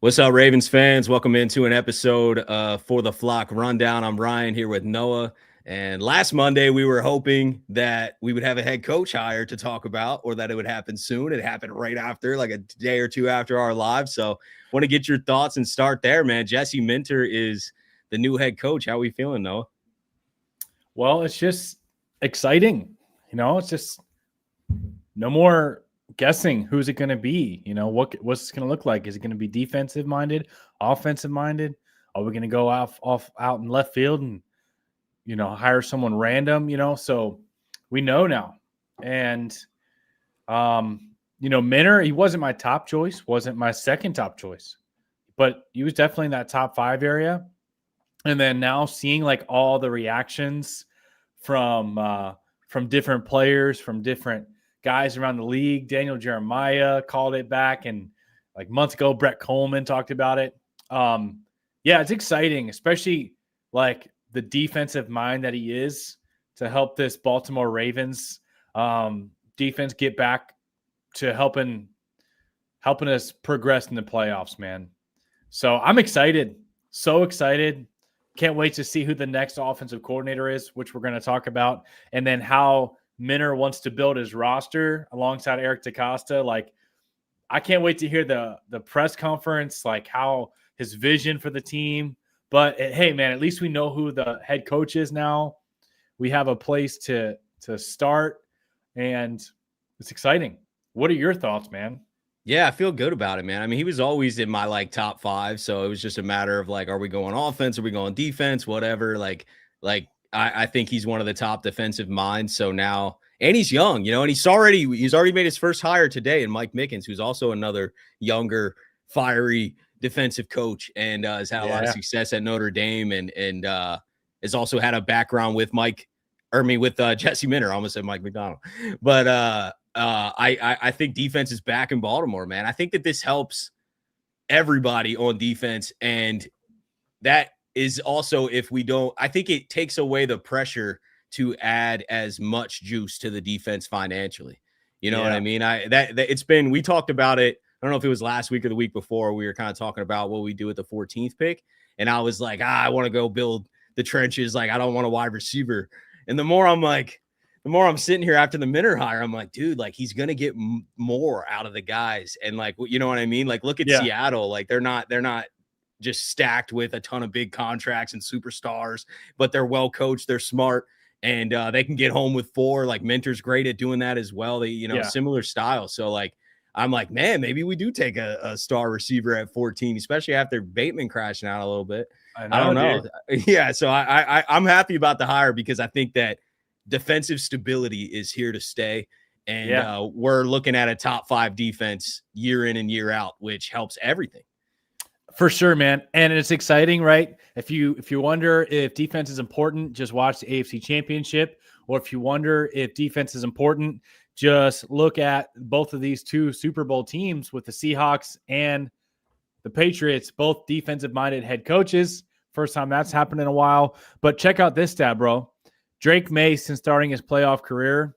What's up, Ravens fans? Welcome into an episode For the Flock Rundown. I'm Ryan here with Noah. And last Monday, we were hoping that we would have a head coach hire to talk about, or that it would happen soon. It happened right after, like a day or two after our live. So want to get your thoughts and start there, man. Jesse Minter is the new head coach. How are we feeling, Noah? Well, it's just exciting. It's just no more guessing who's it going to be. What's it going to look like? Is it going to be defensive minded, offensive minded? Are we going to go out in left field and hire someone random? So we know now. And Minter, he wasn't my top choice, wasn't my second top choice, but he was definitely in that top 5 area. And then now seeing like all the reactions from different players, from different guys around the league. Daniel Jeremiah called it back, and like months ago, Brett Coleman talked about it. Yeah, it's exciting, especially like the defensive mind that he is to help this Baltimore Ravens defense get back to helping us progress in the playoffs, man. So I'm excited, so excited. Can't wait to see who the next offensive coordinator is, which we're going to talk about, and then how Minter wants to build his roster alongside Eric DeCosta. Like, I can't wait to hear the press conference, like how his vision for the team. But hey, man, at least we know who the head coach is now. We have a place to start, and it's exciting. What are your thoughts, man? Yeah, I feel good about it, man. I mean, he was always in my like top 5, so it was just a matter of like, are we going offense? Are we going defense? Whatever. I think he's one of the top defensive minds. So now, and he's young, and he's already made his first hire today, and Mike Mickens, who's also another younger, fiery defensive coach, and has had a lot of success at Notre Dame, and has also had a background with Jesse Minter. I almost said Mike McDonald, but I think defense is back in Baltimore, man. I think that this helps everybody on defense, and that is also, I think it takes away the pressure to add as much juice to the defense financially. You know what I mean? We talked about it. I don't know if it was last week or the week before. We were kind of talking about what we do with the 14th pick, and I was like, I want to go build the trenches. Like, I don't want a wide receiver. And the more I'm sitting here after the Minter hire, I'm like, dude, like he's going to get more out of the guys. And like, you know what I mean? Like, look at Seattle. Like they're not just stacked with a ton of big contracts and superstars, but they're well coached. They're smart, and they can get home with 4. Like Minter's great at doing that as well. They, similar style. So like, I'm like, man, maybe we do take a star receiver at 14, especially after Bateman crashing out a little bit. I don't know. Yeah. So I'm happy about the hire, because I think that defensive stability is here to stay. And we're looking at a top 5 defense year in and year out, which helps everything. For sure, man. And it's exciting, right? If you wonder if defense is important, just watch the AFC Championship. Or if you wonder if defense is important, just look at both of these 2 Super Bowl teams with the Seahawks and the Patriots, both defensive-minded head coaches. First time that's happened in a while. But check out this stat, bro. Drake May, since starting his playoff career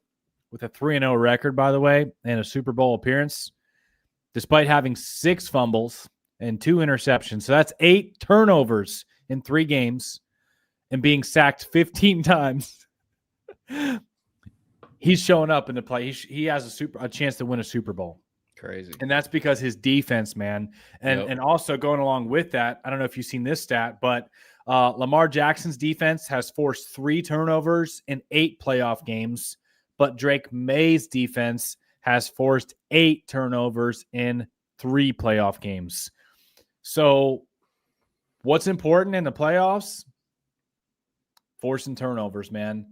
with a 3-0 record, by the way, and a Super Bowl appearance, despite having 6 fumbles and 2 interceptions. So that's 8 turnovers in 3 games and being sacked 15 times. He's showing up in the play. He has a chance to win a Super Bowl. Crazy. And that's because his defense, man. And also going along with that, I don't know if you've seen this stat, but Lamar Jackson's defense has forced 3 turnovers in 8 playoff games, but Drake May's defense has forced 8 turnovers in 3 playoff games. So what's important in the playoffs? Forcing turnovers, man.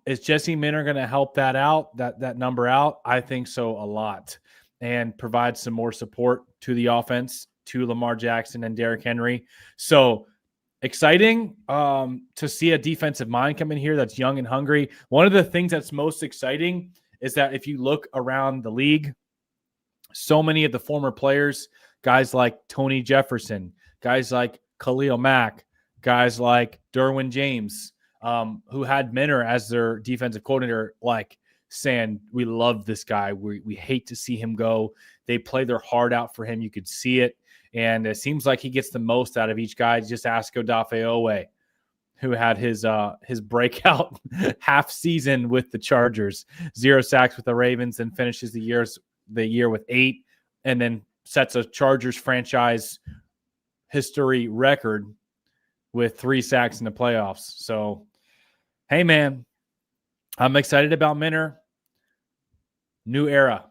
Is Jesse Minter going to help that out, that number out? I think so a lot, and provide some more support to the offense, to Lamar Jackson and Derrick Henry. So exciting to see a defensive mind come in here that's young and hungry. One of the things that's most exciting is that if you look around the league, so many of the former players, guys like Tony Jefferson, guys like Khalil Mack, guys like Derwin James, who had Minter as their defensive coordinator, like saying, we love this guy. We hate to see him go. They play their heart out for him. You could see it. And it seems like he gets the most out of each guy. Just ask Odafe, who had his breakout half season with the Chargers, 0 sacks with the Ravens, and finishes the year with 8, and then sets a Chargers franchise history record with 3 sacks in the playoffs. So, hey man, I'm excited about Minter. New era.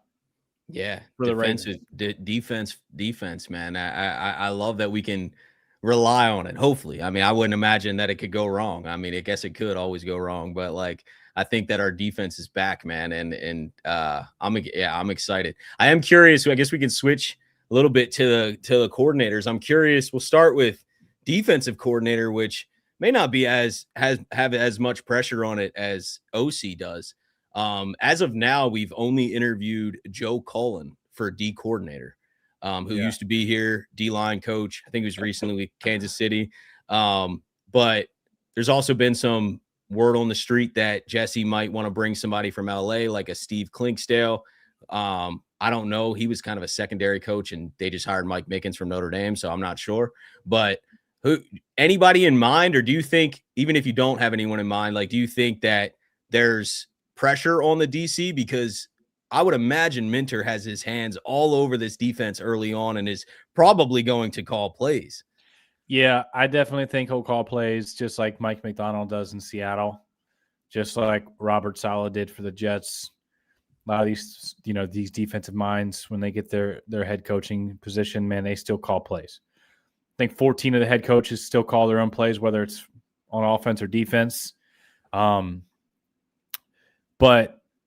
Yeah, for the defense, man. I love that we can rely on it. Hopefully, I mean, I wouldn't imagine that it could go wrong. I mean, I guess it could always go wrong, but like, I think that our defense is back, man, and I'm excited. I am curious. I guess we can switch a little bit to the coordinators. I'm curious. We'll start with defensive coordinator, which may not be have as much pressure on it as OC does. As of now, we've only interviewed Joe Cullen for D coordinator, who used to be here, D-line coach. I think he was recently with Kansas City. But there's also been some word on the street that Jesse might want to bring somebody from LA, like a Steve Clinksdale. I don't know. He was kind of a secondary coach, and they just hired Mike Mickens from Notre Dame, so I'm not sure. But anybody in mind, or do you think, even if you don't have anyone in mind, like, do you think that there's pressure on the DC? Because I would imagine Minter has his hands all over this defense early on and is probably going to call plays. Yeah, I definitely think he'll call plays just like Mike McDonald does in Seattle, just like Robert Saleh did for the Jets. A lot of these, these defensive minds, when they get their head coaching position, man, they still call plays. I think 14 of the head coaches still call their own plays, whether it's on offense or defense. But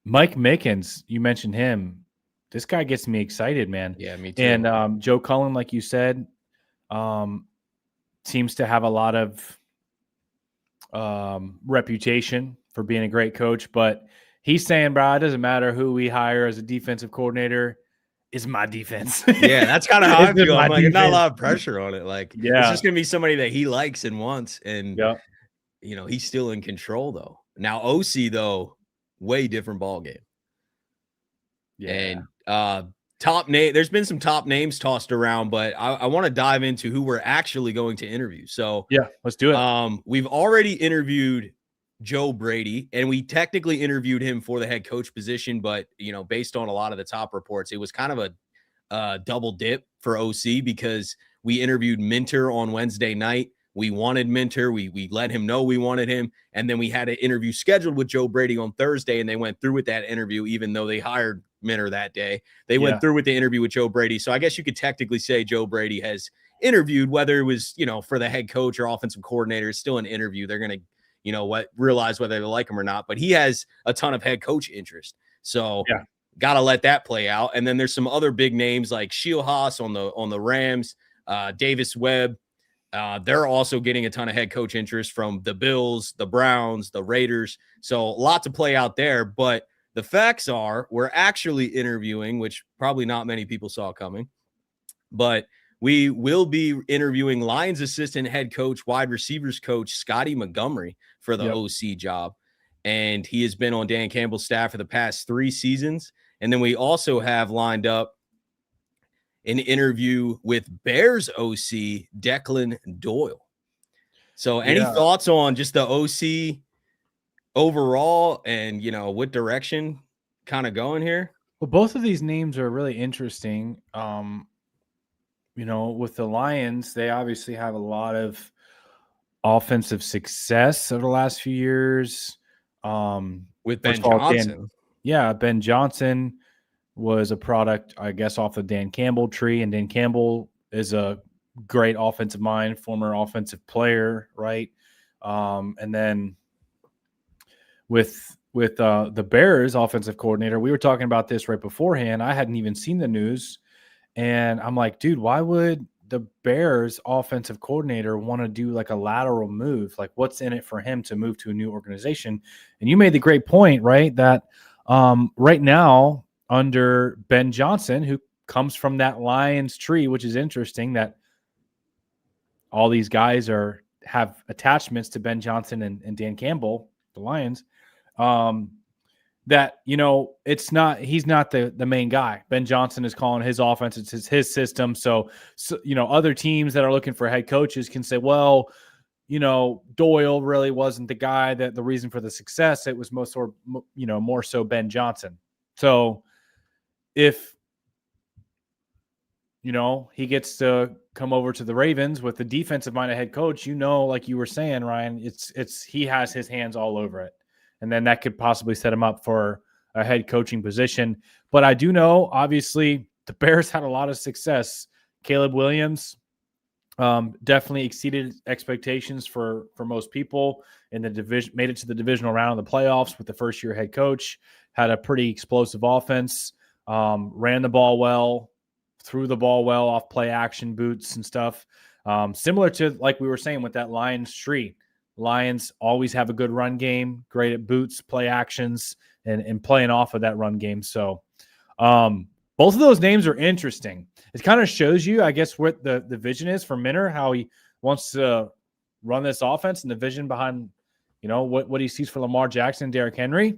Mike Mickens, you mentioned him. This guy gets me excited, man. Yeah, me too. And Joe Cullen, like you said, seems to have a lot of reputation for being a great coach. But he's saying, bro, it doesn't matter who we hire as a defensive coordinator. It's my defense. Yeah, that's kind of how I feel. I'm like, there's not a lot of pressure on it. Like, yeah, it's just going to be somebody that he likes and wants. And, yep. He's still in control, though. Now, OC, though, way different ball game. Yeah. And top name, there's been some top names tossed around, but I want to dive into who we're actually going to interview. So yeah, let's do it. We've already interviewed Joe Brady, and we technically interviewed him for the head coach position, but based on a lot of the top reports, it was kind of a double dip for OC, because we interviewed Minter on Wednesday night. We wanted Minter. We let him know we wanted him. And then we had an interview scheduled with Joe Brady on Thursday, and they went through with that interview, even though they hired Minter that day. They went through with the interview with Joe Brady. So I guess you could technically say Joe Brady has interviewed, whether it was, for the head coach or offensive coordinator. It's still an interview. They're going to, realize whether they like him or not. But he has a ton of head coach interest. So got to let that play out. And then there's some other big names like Shieldhaas on the Rams, Davis Webb. They're also getting a ton of head coach interest from the Bills, the Browns, the Raiders. So a lot to play out there. But the facts are, we're actually interviewing, which probably not many people saw coming, but we will be interviewing Lions assistant head coach, wide receivers coach, Scotty Montgomery, for the OC job. And he has been on Dan Campbell's staff for the past 3 seasons. And then we also have lined up an interview with Bears OC, Declan Doyle. So any thoughts on just the OC overall and, what direction kind of going here? Well, both of these names are really interesting. With the Lions, they obviously have a lot of offensive success over the last few years. With Ben Johnson. Ben Johnson was a product, I guess, off the Dan Campbell tree, and Dan Campbell is a great offensive mind, former offensive player, right? And then with the Bears offensive coordinator, we were talking about this right beforehand. I hadn't even seen the news, and I'm like, dude, why would the Bears offensive coordinator want to do like a lateral move? Like, what's in it for him to move to a new organization? And you made the great point, right? That right now, under Ben Johnson, who comes from that Lions tree, which is interesting that all these guys have attachments to Ben Johnson and Dan Campbell, the Lions. that, he's not the main guy. Ben Johnson is calling his offense. It's his system. So, other teams that are looking for head coaches can say, well, Doyle really wasn't the guy that the reason for the success. It was more so Ben Johnson. So if, he gets to come over to the Ravens with the defensive minded head coach, like you were saying, Ryan, he has his hands all over it. And then that could possibly set him up for a head coaching position. But I do know, obviously, the Bears had a lot of success. Caleb Williams definitely exceeded expectations for most people in the division, made it to the divisional round of the playoffs with the first-year head coach, had a pretty explosive offense, ran the ball well, threw the ball well off play action boots and stuff. Similar to, like we were saying, with that Lions streak. Lions always have a good run game, great at boots, play actions, and playing off of that run game. So both of those names are interesting. It kind of shows you, I guess, what the vision is for Minner, how he wants to run this offense and the vision behind, what he sees for Lamar Jackson and Derrick Henry.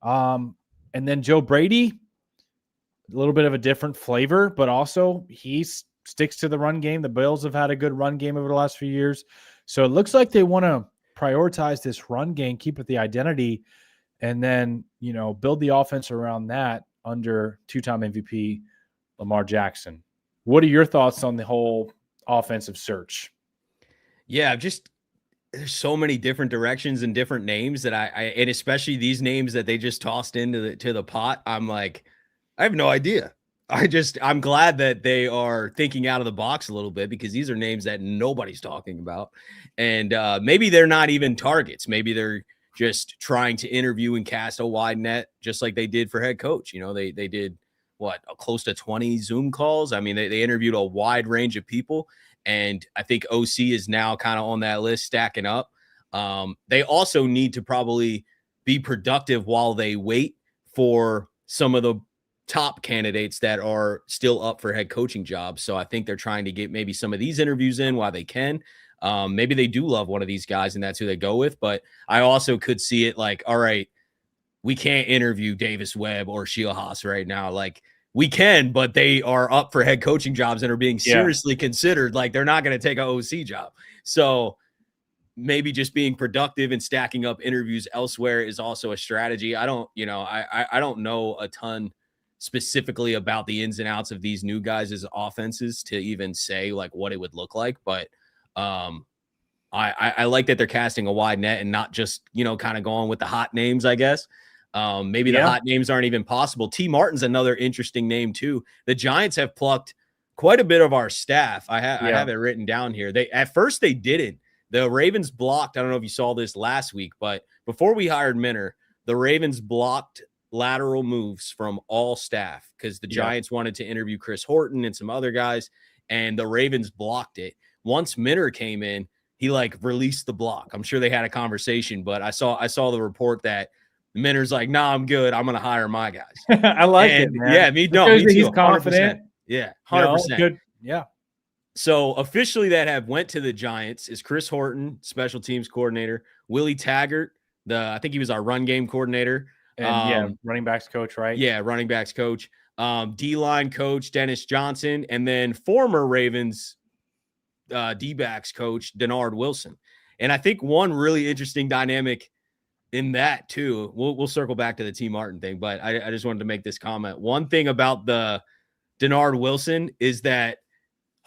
And then Joe Brady, a little bit of a different flavor, but also he sticks to the run game. The Bills have had a good run game over the last few years. So it looks like they want to prioritize this run game, keep it the identity, and then, build the offense around that under two-time MVP Lamar Jackson. What are your thoughts on the whole offensive search? Yeah, there's so many different directions and different names that and especially these names that they just tossed into the pot. I'm like, I have no idea. I'm glad that they are thinking out of the box a little bit, because these are names that nobody's talking about. And maybe they're not even targets. Maybe they're just trying to interview and cast a wide net, just like they did for head coach. They did close to 20 Zoom calls. I mean, they interviewed a wide range of people. And I think OC is now kind of on that list, stacking up. They also need to probably be productive while they wait for some of the top candidates that are still up for head coaching jobs. So I think they're trying to get maybe some of these interviews in while they can. Maybe they do love one of these guys and that's who they go with. But I also could see it like, all right, we can't interview Davis Webb or Sheila Haas right now. Like, we can, but they are up for head coaching jobs and are being seriously considered. Like, they're not going to take an OC job. So maybe just being productive and stacking up interviews elsewhere is also a strategy. I don't know a ton specifically about the ins and outs of these new guys' offenses to even say like what it would look like. But I like that they're casting a wide net and not just, kind of going with the hot names, I guess. Maybe the hot names aren't even possible. T. Martin's another interesting name too. The Giants have plucked quite a bit of our staff. I have it written down here. At first they didn't. The Ravens blocked. I don't know if you saw this last week, but before we hired Minner, the Ravens blocked lateral moves from all staff because the Giants wanted to interview Chris Horton and some other guys, and the Ravens blocked it. Once Minner came in, he released the block. I'm sure they had a conversation, but I saw the report that Minner's like, nah, I'm good. I'm going to hire my guys. I like it, man. Yeah, me too. He's confident. 100%. Yeah, 100%. Good. Yeah. So officially that have went to the Giants is Chris Horton, special teams coordinator, Willie Taggart, I think he was our run game coordinator. And running backs coach, right? Yeah, running backs coach. D-line coach, Dennis Johnson, and then former Ravens D-backs coach, Denard Wilson. And I think one really interesting dynamic in that too, we'll circle back to the T. Martin thing, but I just wanted to make this comment. One thing about the Denard Wilson is that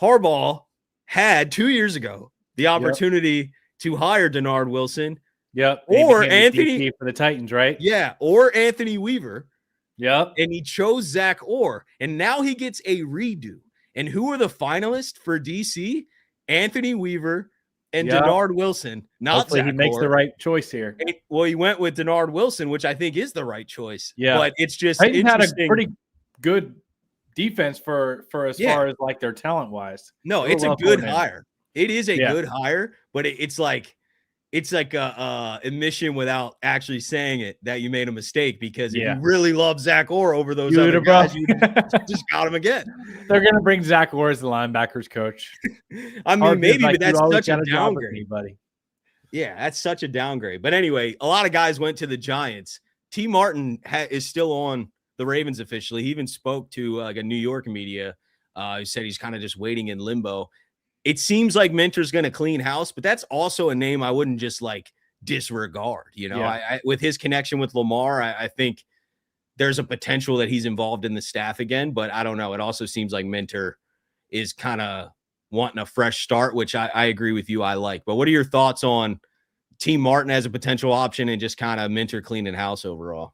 Harbaugh had 2 years ago the opportunity to hire Denard Wilson. Yep. Or Anthony for the Titans, right? Yeah. Or Anthony Weaver. Yep. And he chose Zach Orr. And now he gets a redo. And who are the finalists for DC? Anthony Weaver and Denard Wilson. Hopefully he makes the right choice here. Well, he went with Denard Wilson, which I think is the right choice. Yeah. But it's just Titans had a pretty good defense for as far as their talent wise. No, it's a good hire. It is a good hire, but it's like a admission without actually saying it that you made a mistake, because if you really love Zach Orr over those other guys, you just got him again. They're going to bring Zach Orr as the linebackers coach. I mean, maybe, but that's such a downgrade. Buddy. Yeah, that's such a downgrade. But anyway, a lot of guys went to the Giants. T. Martin is still on the Ravens officially. He even spoke to like a New York media. Who said he's kind of just waiting in limbo. It seems like Minter's going to clean house, but that's also a name I wouldn't just like disregard. You know, Yeah. With his connection with Lamar, I think there's a potential that he's involved in the staff again, but I don't know. It also seems like Minter is kind of wanting a fresh start, which I agree with you. I like, but what are your thoughts on Team Martin as a potential option and just kind of Minter cleaning house overall?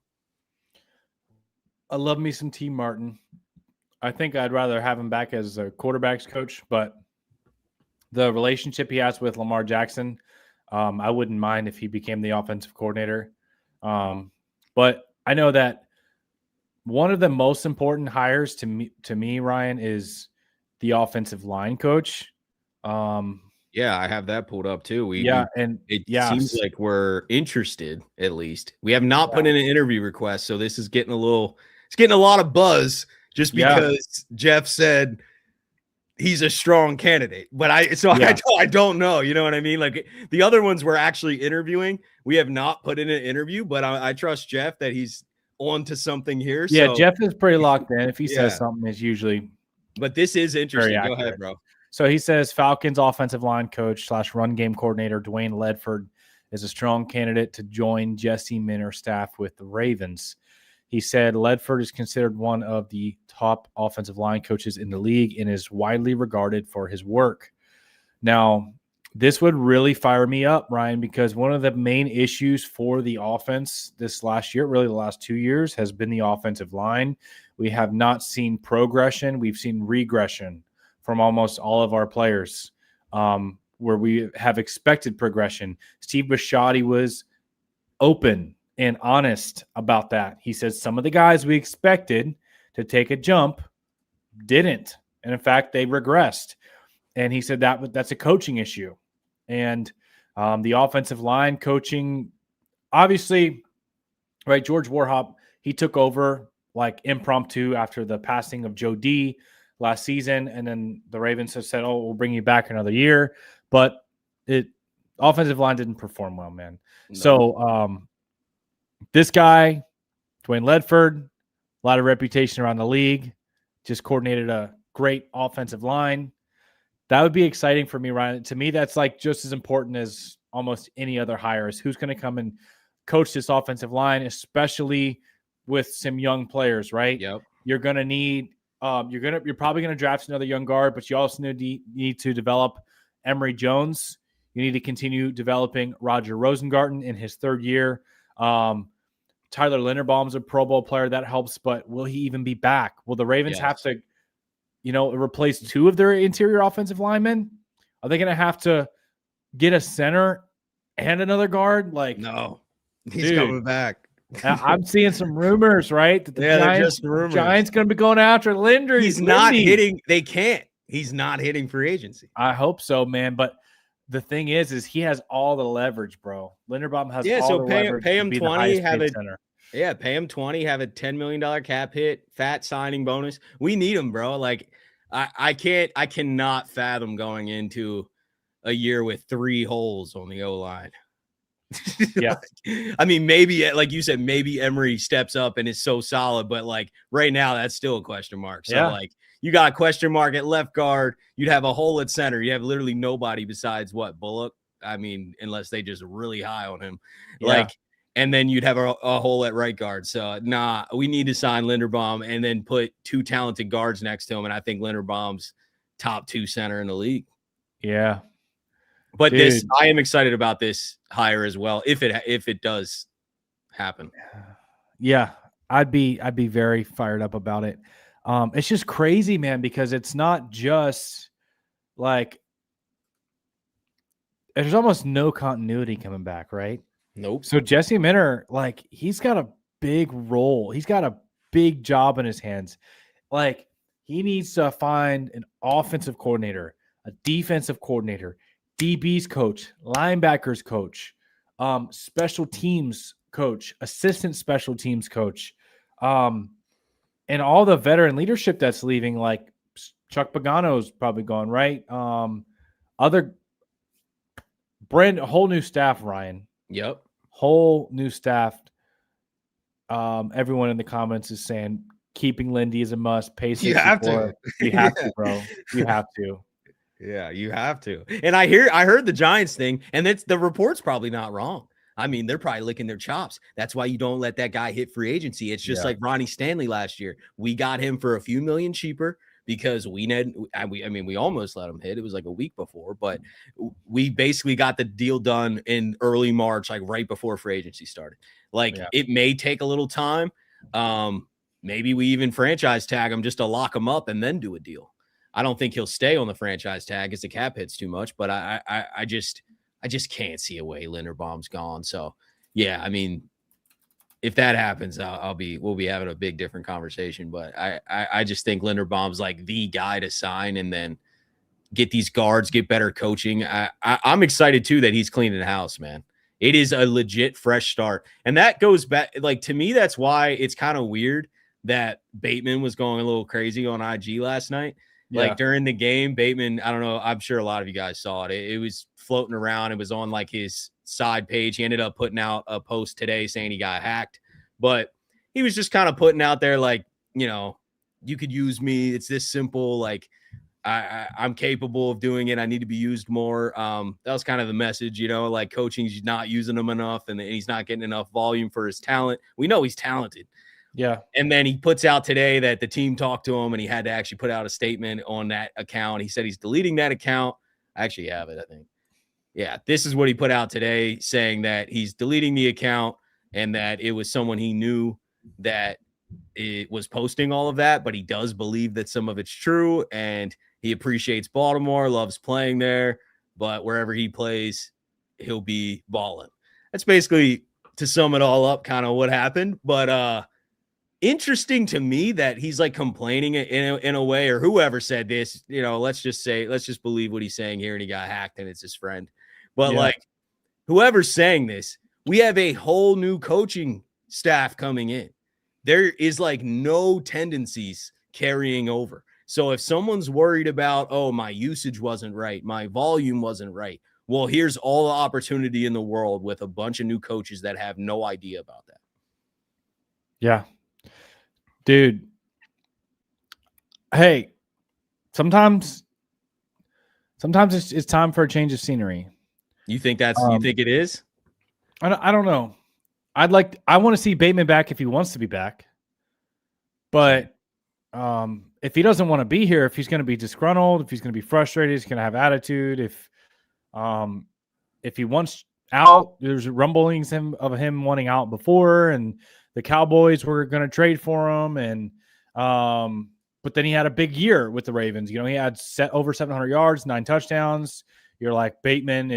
I love me some T. Martin. I think I'd rather have him back as a quarterback's coach, but the relationship he has with Lamar Jackson, I wouldn't mind if he became the offensive coordinator. But I know that one of the most important hires to me, Ryan, is the offensive line coach. Yeah, I have that pulled up too. It seems Yes, like we're interested, at least. We have not put in an interview request, so this is getting it's getting a lot of buzz just because Jeff said he's a strong candidate. But I don't know, you know what I mean? Like the other ones we're actually interviewing, we have not put in an interview, but I trust Jeff that he's on to something here. Yeah, So Jeff is pretty locked in. If he says something, it's usually but this is interesting. Go ahead, bro. So he says Falcons offensive line coach / run game coordinator Dwayne Ledford is a strong candidate to join Jesse Minter's staff with the Ravens. He said Ledford is considered one of the top offensive line coaches in the league and is widely regarded for his work. Now, this would really fire me up, Ryan, because one of the main issues for the offense this last year, really the last 2 years, has been the offensive line. We have not seen progression. We've seen regression from almost all of our players, where we have expected progression. Steve Bisciotti was open and honest about that. He said some of the guys we expected to take a jump didn't. And in fact, they regressed. And he said that's a coaching issue. And the offensive line coaching, obviously, right, George Warhop, he took over like impromptu after the passing of Joe D last season. And then the Ravens have said, oh, we'll bring you back another year. But offensive line didn't perform well, man. No. So this guy, Dwayne Ledford, a lot of reputation around the league, just coordinated a great offensive line. That would be exciting for me, Ryan. To me, that's like just as important as almost any other hire is who's going to come and coach this offensive line, especially with some young players, right? Yep. You're going to need you're probably going to draft another young guard, but you also need to develop Emory Jones. You need to continue developing Roger Rosengarten in his third year. Tyler Linderbaum's a Pro Bowl player. That helps, but will he even be back? Will the Ravens have to replace two of their interior offensive linemen? Are they going to have to get a center and another guard? Like, no, he's coming back. I'm seeing some rumors, right? That the Giants going to be going after Linder. He's not hitting. They can't. He's not hitting free agency. I hope so, man. But the thing is he has all the leverage, bro. Linderbaum has all the leverage. Pay him 20. Pay him 20. Have a $10 million cap hit. Fat signing bonus. We need him, bro. Like I cannot fathom going into a year with 3 holes on the O-line. Yeah. I mean, maybe, like you said, maybe Emory steps up and is so solid, but like right now, that's still a question mark. So like you got a question mark at left guard. You'd have a hole at center. You have literally nobody besides Bullock. I mean, unless they just really high on him. Yeah. And then you'd have a hole at right guard. So we need to sign Linderbaum and then put 2 talented guards next to him. And I think Linderbaum's top 2 center in the league. Yeah. But I am excited about this hire as well, if it does happen. Yeah, I'd be very fired up about it. It's just crazy, man, because it's not just like there's almost no continuity coming back, right? Nope. So Jesse Minter, like, he's got a big role. He's got a big job in his hands. Like, he needs to find an offensive coordinator, a defensive coordinator, DB's coach, linebackers coach, special teams coach, assistant special teams coach, and all the veteran leadership that's leaving. Like Chuck Pagano's probably gone, right? A whole new staff, Ryan. Yep. Whole new staff. Everyone in the comments is saying keeping Lindy is a must. Pay You have 64. to. You have to, bro. You have to. Yeah, you have to. And I heard the Giants thing, and that's the report's probably not wrong. I mean, they're probably licking their chops. That's why you don't let that guy hit free agency. It's just like Ronnie Stanley last year. We got him for a few million cheaper because we almost let him hit. It was like a week before, but we basically got the deal done in early March, like right before free agency started. Like it may take a little time. Maybe we even franchise tag him just to lock him up and then do a deal. I don't think he'll stay on the franchise tag because the cap hits too much, but I just can't see a way Linderbaum's gone. So yeah, I mean, if that happens, we'll be having a big different conversation. But I just think Linderbaum's like the guy to sign and then get these guards, get better coaching. I'm excited too that he's cleaning the house, man. It is a legit fresh start. And that goes back, like, to me, that's why it's kind of weird that Bateman was going a little crazy on IG last night. Like during the game, Bateman, I don't know, I'm sure a lot of you guys saw it. It was floating around. It was on like his side page. He ended up putting out a post today saying he got hacked, but he was just kind of putting out there like, you know, you could use me. It's this simple. Like I'm capable of doing it. I need to be used more. That was kind of the message, you know, like coaching's not using him enough and he's not getting enough volume for his talent. We know he's talented. Yeah. And then he puts out today that the team talked to him and he had to actually put out a statement on that account. He said he's deleting that account. I actually have it, I think. Yeah, this is what he put out today, saying that he's deleting the account and that it was someone he knew that it was posting all of that, but he does believe that some of it's true and he appreciates Baltimore, loves playing there, but wherever he plays, he'll be balling. That's basically, to sum it all up, kind of what happened. But interesting to me that he's like complaining in a way, or whoever said this, you know, let's just believe what he's saying here and he got hacked and it's his friend. But like whoever's saying this, we have a whole new coaching staff coming in. There is like no tendencies carrying over. So if someone's worried about, oh, my usage wasn't right, my volume wasn't right, well, here's all the opportunity in the world with a bunch of new coaches that have no idea about that. Yeah. Dude. Hey, sometimes it's time for a change of scenery. You think you think it is? I don't know. I want to see Bateman back if he wants to be back. But if he doesn't want to be here, if he's going to be disgruntled, if he's going to be frustrated, he's going to have attitude. If he wants out, there's rumblings of him wanting out before, and the Cowboys were going to trade for him, and but then he had a big year with the Ravens. You know, he had over 700 yards, 9 touchdowns. You're like, Bateman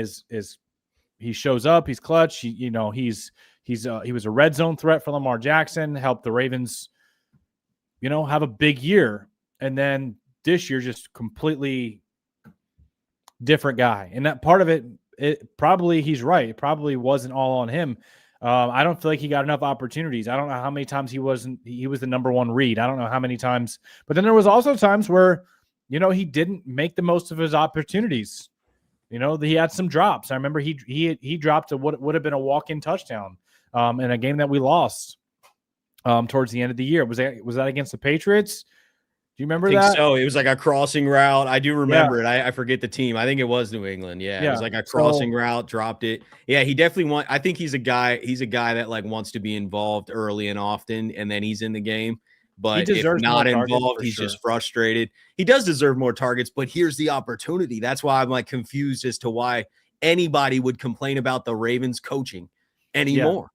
he shows up, he's clutch. He was a red zone threat for Lamar Jackson, helped the Ravens, you know, have a big year. And then this year, just completely different guy. And that part of it probably, he's right. It probably wasn't all on him. I don't feel like he got enough opportunities. I don't know how many times he was the number one read. I don't know how many times, but then there was also times where, you know, he didn't make the most of his opportunities. You know, he had some drops. I remember he dropped what would have been a walk-in touchdown in a game that we lost towards the end of the year. Was that against the Patriots? Do you remember that? So it was like a crossing route. I do remember it. I forget the team. I think it was New England. Yeah. It was like a crossing route, dropped it. Yeah, he definitely I think he's a guy that like wants to be involved early and often, and then he's in the game. But if not involved, he's just frustrated. He does deserve more targets, but here's the opportunity. That's why I'm like confused as to why anybody would complain about the Ravens coaching anymore.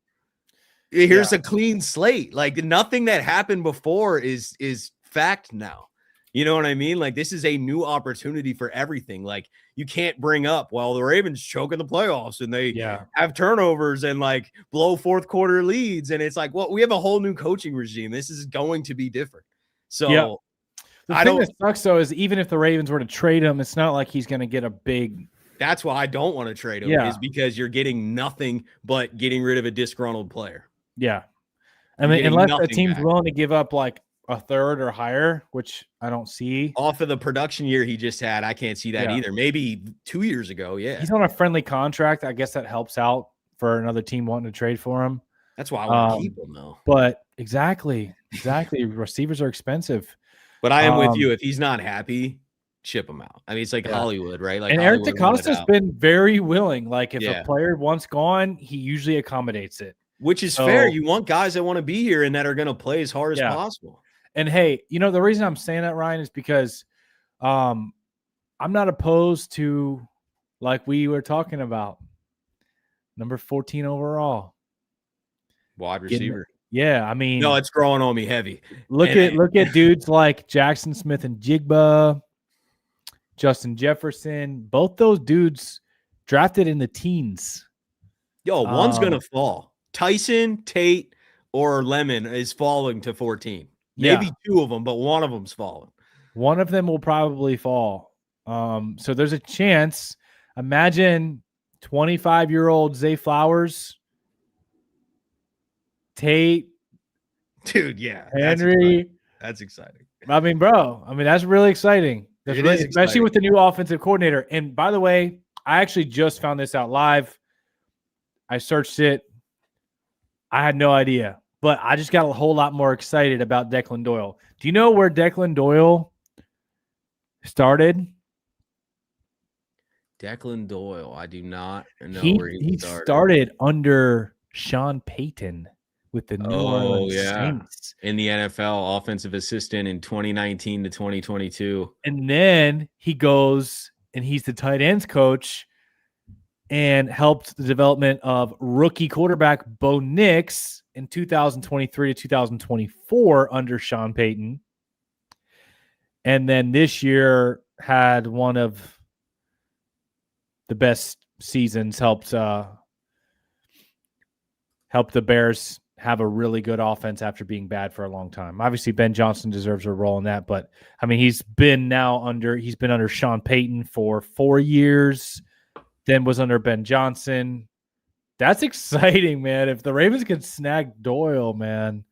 Yeah. Here's a clean slate. Like nothing that happened before is fact now. You know what I mean? Like this is a new opportunity for everything. Like you can't bring up, well, the Ravens choke in the playoffs and they have turnovers and like blow fourth quarter leads. And it's like, well, we have a whole new coaching regime. This is going to be different. So the thing that sucks though is even if the Ravens were to trade him, it's not like he's going to get a big. That's why I don't want to trade him is because you're getting nothing but getting rid of a disgruntled player. Yeah. I mean, unless a team's willing to give up like a third or higher, which I don't see. Off of the production year he just had, I can't see that either. Maybe 2 years ago, he's on a friendly contract. I guess that helps out for another team wanting to trade for him. That's why I want to keep him though. But exactly. Receivers are expensive. But I am with you. If he's not happy, ship him out. I mean, it's like Hollywood, right? Like And Eric Hollywood wanted DeCosta's out. been very willing. Like if a player wants gone, he usually accommodates it. Which is fair. You want guys that want to be here and that are going to play as hard as possible. And hey, the reason I'm saying that, Ryan, is because I'm not opposed to, like we were talking about, number 14 overall. Wide receiver. Yeah, I mean, no, it's growing on me heavy. Look at dudes like Jackson Smith and Jigba, Justin Jefferson. Both those dudes drafted in the teens. Yo, one's gonna fall. Tyson, Tate, or Lemon is falling to 14. Maybe two of them, but one of them's falling. One of them will probably fall. So there's a chance. Imagine 25-year-old Zay Flowers, Tate, dude, yeah, Henry. That's exciting. I mean, bro, that's really exciting. That's really, especially with the new offensive coordinator. And by the way, I actually just found this out live. I searched it. I had no idea, but I just got a whole lot more excited about Declan Doyle. Do you know where Declan Doyle started? Declan Doyle. I do not know where he started under Sean Payton with the New Orleans Saints. In the NFL, offensive assistant in 2019 to 2022. And then he goes and he's the tight ends coach and helped the development of rookie quarterback Bo Nix in 2023 to 2024 under Sean Payton. And then this year had one of the best seasons, helped the Bears have a really good offense after being bad for a long time. Obviously, Ben Johnson deserves a role in that, but I mean, he's been under Sean Payton for 4 years, then was under Ben Johnson. That's exciting, man. If the Ravens could snag Doyle, man.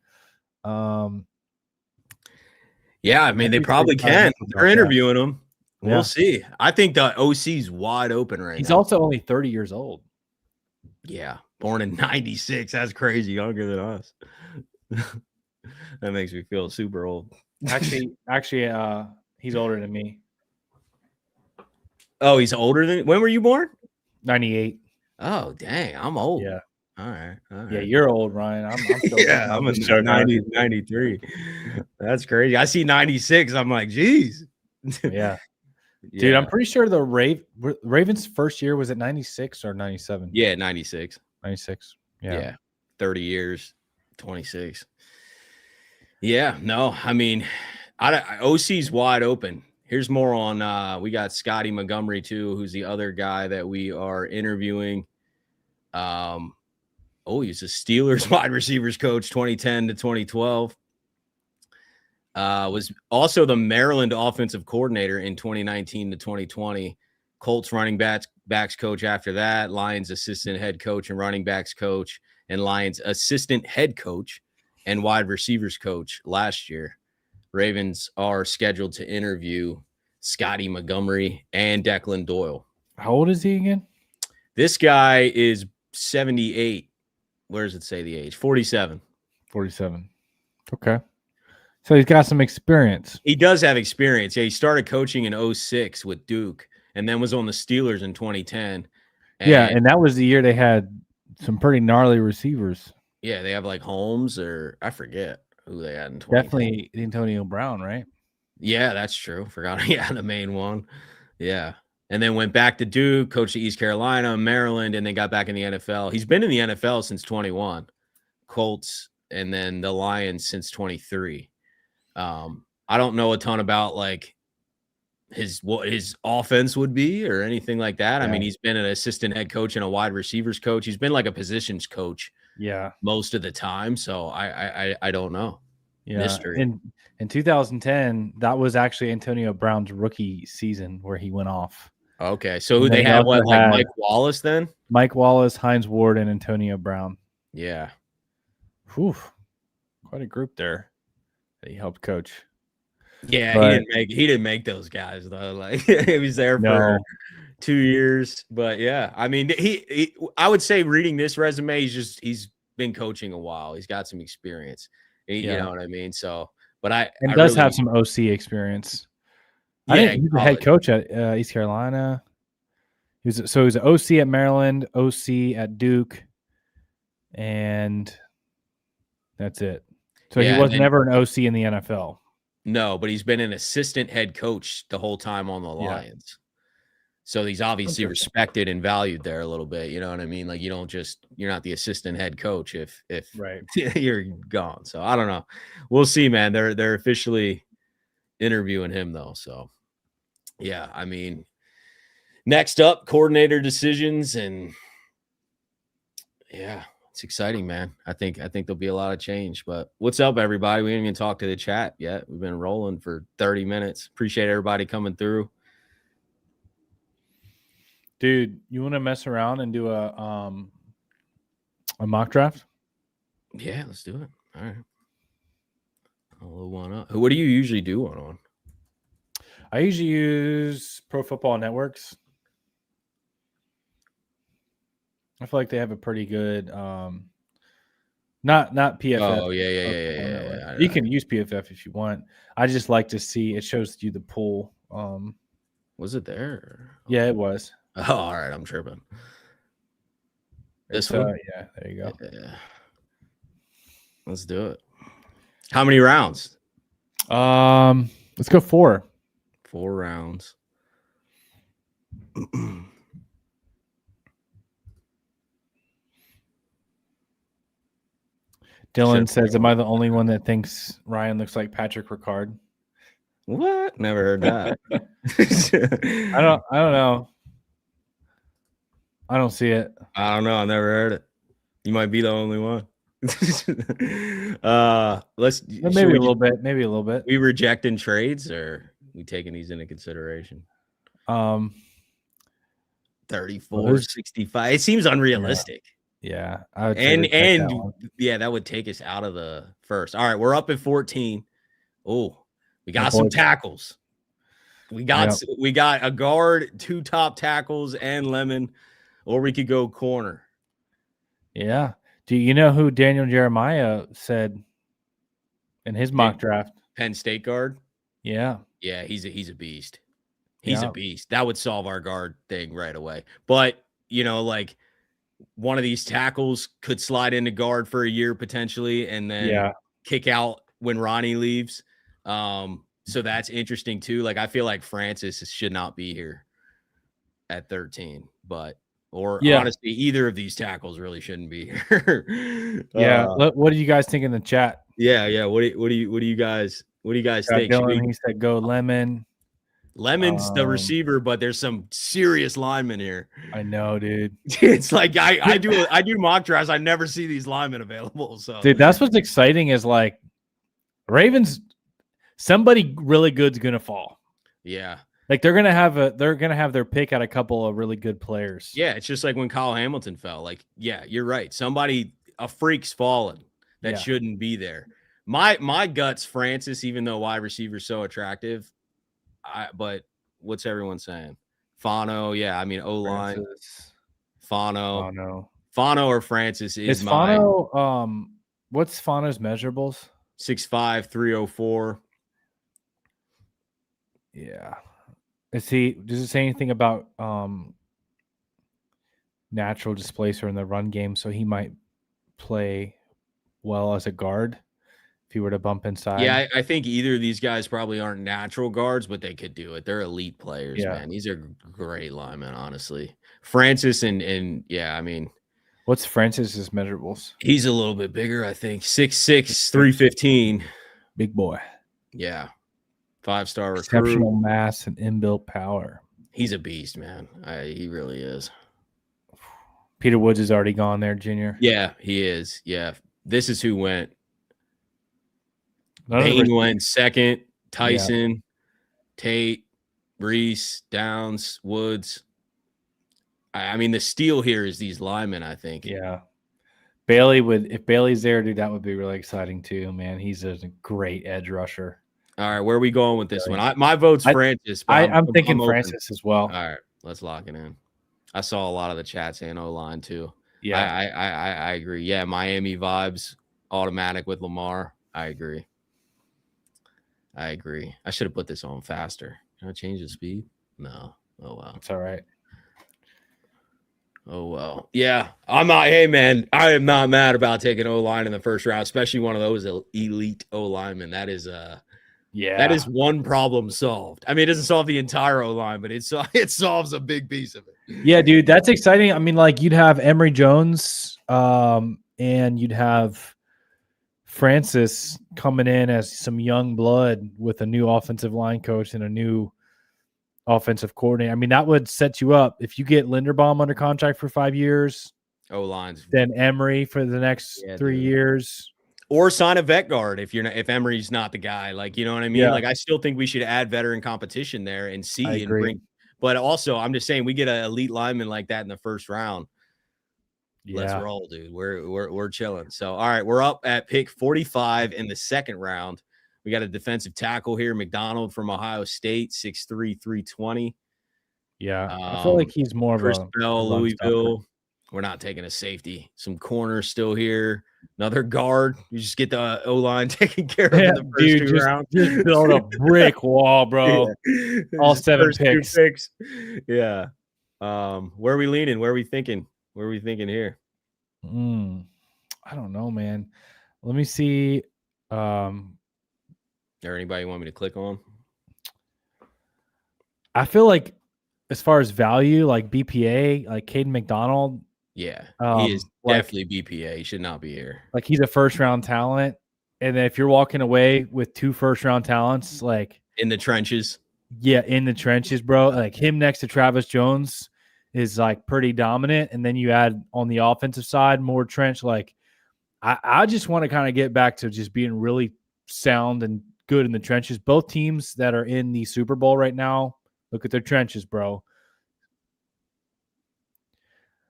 Yeah, I mean, they probably can. They're interviewing him. We'll see. I think the OC's wide open right now. He's also only 30 years old. Yeah. Born in 96. That's crazy. Younger than us. That makes me feel super old. Actually, he's older than me. Oh, he's older than. When were you born? 98. Oh, dang. I'm old. Yeah. All right. Yeah, you're old, Ryan. I'm I'm a 93. That's crazy. I see 96. I'm like, geez. Yeah. Dude, I'm pretty sure the Ravens' first year was at 96 or 97. Yeah, 96. 96. Yeah. 30 years, 26. Yeah, no, I mean, OC's wide open. Here's more on we got Scotty Montgomery too, who's the other guy that we are interviewing. He's a Steelers wide receivers coach 2010 to 2012. Was also the Maryland offensive coordinator in 2019 to 2020. Colts running backs coach after that. Lions assistant head coach and running backs coach, and Lions assistant head coach and wide receivers coach last year. Ravens are scheduled to interview Scotty Montgomery and Declan Doyle. How old is he again? This guy is 78. Where does it say the age? 47. 47. Okay. So he's got some experience. He does have experience. Yeah, he started coaching in 06 with Duke and then was on the Steelers in 2010. And that was the year they had some pretty gnarly receivers. Yeah, they have like Holmes or I forget who they had in 2010. Definitely Antonio Brown, right? Yeah, that's true. Forgot. Yeah, the main one. Yeah. And then went back to Duke, coached at East Carolina, Maryland, and then got back in the NFL. He's been in the NFL since 21. Colts, and then the Lions since 23. I don't know a ton about like what his offense would be or anything like that. Yeah. I mean, he's been an assistant head coach and a wide receivers coach. He's been like a positions coach. Yeah, most of the time. So I don't know. Yeah, mystery. In 2010, that was actually Antonio Brown's rookie season where he went off. Okay, so who they had? What, like Mike Wallace then? Mike Wallace, Hines Ward, and Antonio Brown. Yeah. Whew. Quite a group there that he helped coach. Yeah, but he didn't make those guys though. Like he was there for 2 years. But yeah, I mean, he I would say reading this resume, he's been coaching a while. He's got some experience. You Yeah. know what I mean? So, but I And does really, have some OC experience. I yeah, didn't. in He's the head college. coach at East Carolina. He was an OC at Maryland, OC at Duke, and that's it. So he Yeah, and was then never an OC in the NFL. no, but he's been an assistant head coach the whole time on the Yeah. Lions. So he's obviously Interesting. respected and valued there a little bit. You know what I mean? Like you're not the assistant head coach if Right. you're gone. So I don't know. We'll see, man. They're officially interviewing him though. So yeah, I mean, next up, coordinator decisions, and yeah, it's exciting, man. I think there'll be a lot of change. But what's up, everybody? We didn't even talk to the chat yet. We've been rolling for 30 minutes. Appreciate everybody coming through. Dude, you want to mess around and do a mock draft? Yeah, let's do it. All right. I'll load one up. What do you usually do one on? I usually use Pro Football Networks. I feel like they have a pretty good not PFF. Oh, yeah. You can use PFF if you want. I just like to see it shows you the pool. Was it there? Yeah, it was. Oh, all right. I'm tripping. This one? Yeah, there you go. Yeah. Let's do it. How many rounds? Let's go 4. 4 rounds. Dylan says, "Am I the only one that thinks Ryan looks like Patrick Ricard?" What? Never heard that. I don't know. I don't see it. I don't know. I never heard it. You might be the only one. Maybe a little bit. Maybe a little bit. We rejecting trades, or we taking these into consideration? 34, 65. It seems unrealistic. Yeah, I would and yeah, that would take us out of the first. All right, we're up at 14. Oh, we got some tackles. We got a guard, 2 top tackles, and Lemon, or we could go corner. Yeah. Do you know who Daniel Jeremiah said in his mock draft? Penn State guard. Yeah. Yeah, he's a beast. He's a beast. That would solve our guard thing right away. But like one of these tackles could slide into guard for a year potentially, and then kick out when Ronnie leaves. So that's interesting too. Like I feel like Francis should not be here at 13, but honestly, either of these tackles really shouldn't be here. What do you guys think in the chat? Yeah. What do you guys think? Dylan, he said go Lemon. Lemon's the receiver, but there's some serious linemen here. I know, dude. It's like I do mock drafts. I never see these linemen available. So, dude, that's what's exciting is like Ravens. Somebody really good's gonna fall. Yeah, like they're gonna have their pick at a couple of really good players. Yeah, it's just like when Kyle Hamilton fell. Like, yeah, you're right. A freak's fallen that shouldn't be there. My gut's Francis, even though wide receiver's so attractive. But what's everyone saying? Fano, yeah. I mean, O-line. Fano or Francis is Fano. What's Fano's measurables? 6'5", 304. Yeah. Does it say anything about natural displacer in the run game? So he might play well as a guard if he were to bump inside. Yeah, I think either of these guys probably aren't natural guards, but they could do it. They're elite players, man. These are great linemen, honestly. Francis and yeah, I mean, what's Francis's measurables? He's a little bit bigger, I think. 6'6", 315. Big boy. Yeah. 5-star recruit. Exceptional mass and inbuilt power. He's a beast, man. He really is. Peter Woods is already gone there, Junior. Yeah, he is. Yeah. This is who went. Payne went second. Tyson, Tate, Reese, Downs, Woods. I mean, the steal here is these linemen, I think. Yeah. If Bailey's there, dude, that would be really exciting too, man. He's a great edge rusher. All right, where are we going with this one? My vote's Francis. I'm thinking Francis as well. All right, let's lock it in. I saw a lot of the chat saying O-line too. Yeah. I agree. Yeah, Miami vibes automatic with Lamar. I agree. I should have put this on faster. Can I change the speed? No. Oh well. It's all right. Oh well. Yeah. I'm not. Hey man, I am not mad about taking O line in the first round, especially one of those elite O linemen. That is one problem solved. I mean, it doesn't solve the entire O line, but it solves a big piece of it. Yeah, dude, that's exciting. I mean, like you'd have Emory Jones, and you'd have Francis coming in as some young blood with a new offensive line coach and a new offensive coordinator. I mean, that would set you up if you get Linderbaum under contract for 5 years, O lines. then Emory for the next 3 Dude. years. Or sign a vet guard if Emery's not the guy. Like, you know what I mean? Yeah. Like, I still think we should add veteran competition there and I see and agree. bring. But also, I'm just saying we get an elite lineman like that in the first round. Yeah. Let's roll, dude. We're chilling. So, all right, we're up at pick 45 in the second round. We got a defensive tackle here, McDonald from Ohio State, 6'3", 320. Yeah. I feel like he's more Chris of a Bell, run Louisville. stopper. We're not taking a safety. Some corners still here. Another guard. You just get the O line taken care of in the first two rounds. Just build a brick wall, bro. Yeah. All Just 7 first two picks. Yeah. Where are we leaning? Where are we thinking? Where are we thinking here? I don't know, man. Let me see. Is there anybody you want me to click on? I feel like as far as value, like BPA, like Caden McDonald. Yeah, he is definitely BPA. He should not be here. Like he's a first round talent. And then if you're walking away with 2 first round talents, like in the trenches. Yeah, in the trenches, bro. Like him next to Travis Jones is like pretty dominant. And then you add on the offensive side more trench. Like I just want to kind of get back to just being really sound and good in the trenches. Both teams that are in the Super Bowl right now, look at their trenches, bro.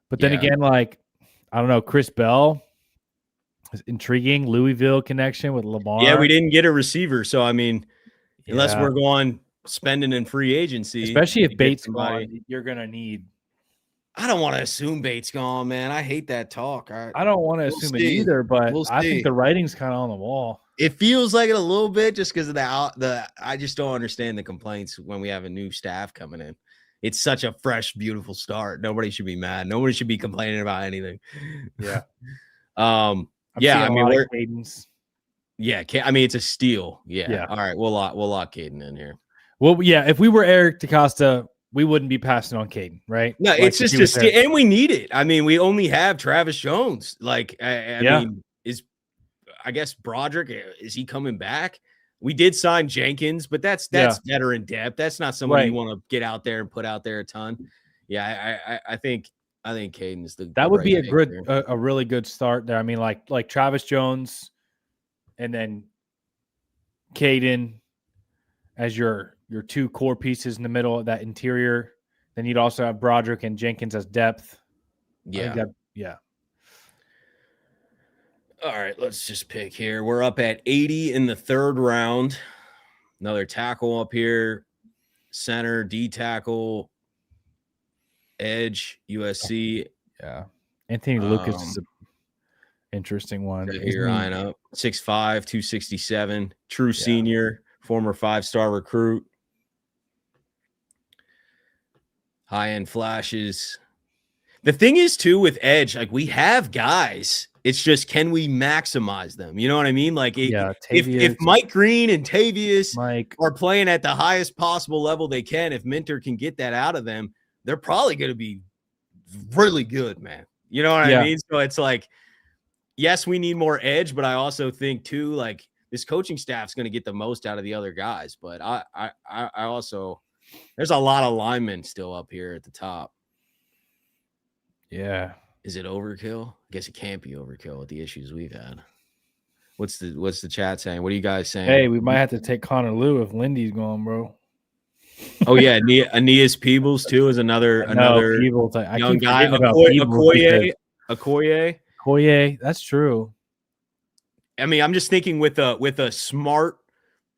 But then again, like, I don't know, Chris Bell is intriguing. Louisville connection with Lamar. Yeah, we didn't get a receiver. So, I mean, unless we're going spending in free agency. Especially if Bates gone, you're going to need. I don't want to assume Bates gone, man. I hate that talk. I don't want to assume it either, but I think the writing's kind of on the wall. It feels like it a little bit just because of I just don't understand the complaints when we have a new staff coming in. It's such a fresh, beautiful start. Nobody should be mad. Nobody should be complaining about anything. Yeah. I mean, we're Cadence. Yeah, I mean, it's a steal. Yeah. All right, we'll lock Caden in here. Well, yeah, if we were Eric DaCosta, we wouldn't be passing on Caden, right? No, it's just a steal, and we need it. I mean, we only have Travis Jones. Like, I mean, I guess Broderick, is he coming back? We did sign Jenkins, but that's veteran depth. That's not someone you want to get out there and put out there a ton. Yeah, I think Caden's that would be a really good start there. I mean, like Travis Jones, and then Caden as your 2 core pieces in the middle of that interior. Then you'd also have Broderick and Jenkins as depth. Yeah. All right, let's just pick here. We're up at 80 in the third round. Another tackle up here. Center, D tackle, edge, USC. Yeah. Anthony Lucas is an interesting one. Here, eyeing up. 6'5", 267. True senior, former 5-star recruit. High-end flashes. The thing is, too, with edge, like, we have guys. It's just, can we maximize them? You know what I mean? Like, if Mike Green and Tavius are playing at the highest possible level they can, if Minter can get that out of them, they're probably going to be really good, man. You know what I mean? So it's like, yes, we need more edge, but I also think, too, like, this coaching staff's going to get the most out of the other guys. But I also, there's a lot of linemen still up here at the top. Yeah. Is it overkill? I guess it can't be overkill with the issues we've had. What's the chat saying? What are you guys saying? Hey, we might have to take Connor Liu if Lindy's gone, bro. Oh yeah, Aeneas Peebles too is another Peebles, young guy. Okoye. That's true. I mean, I'm just thinking with a smart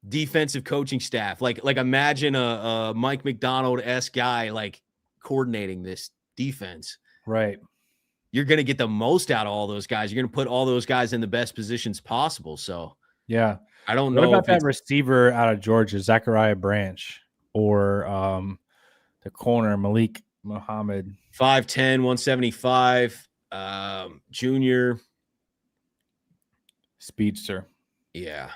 defensive coaching staff, like imagine a Mike McDonald-esque guy like coordinating this defense. Right. you're going to get the most out of all those guys. You're going to put all those guys in the best positions possible. So Yeah. I don't What know about if that it's receiver out of Georgia, Zachariah Branch, or the corner Malik Muhammad? 5'10", 175, junior. Speedster. Yeah,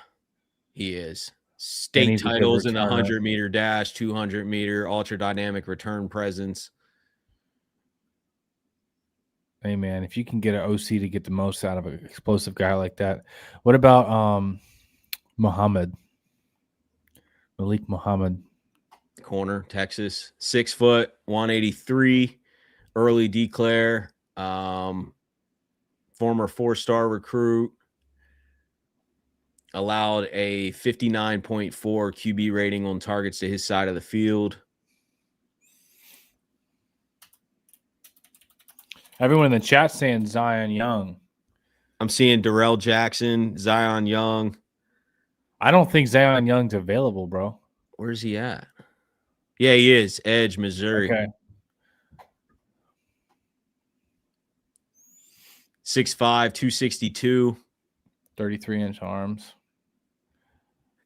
he is. And State he's a good titles in the returner. 100-meter dash, 200-meter, ultra-dynamic return presence. Hey, man, if you can get an OC to get the most out of an explosive guy like that. What about Muhammad? Malik Muhammad. Corner, Texas. 6 foot, 183, early declare. Former 4-star recruit. Allowed a 59.4 QB rating on targets to his side of the field. Everyone in the chat saying Zion Young. I'm seeing Darrell Jackson, Zion Young. I don't think Zion Young's available, bro. Where's he at? Yeah, he is. Edge, Missouri. Okay. 6'5", 262. 33-inch arms.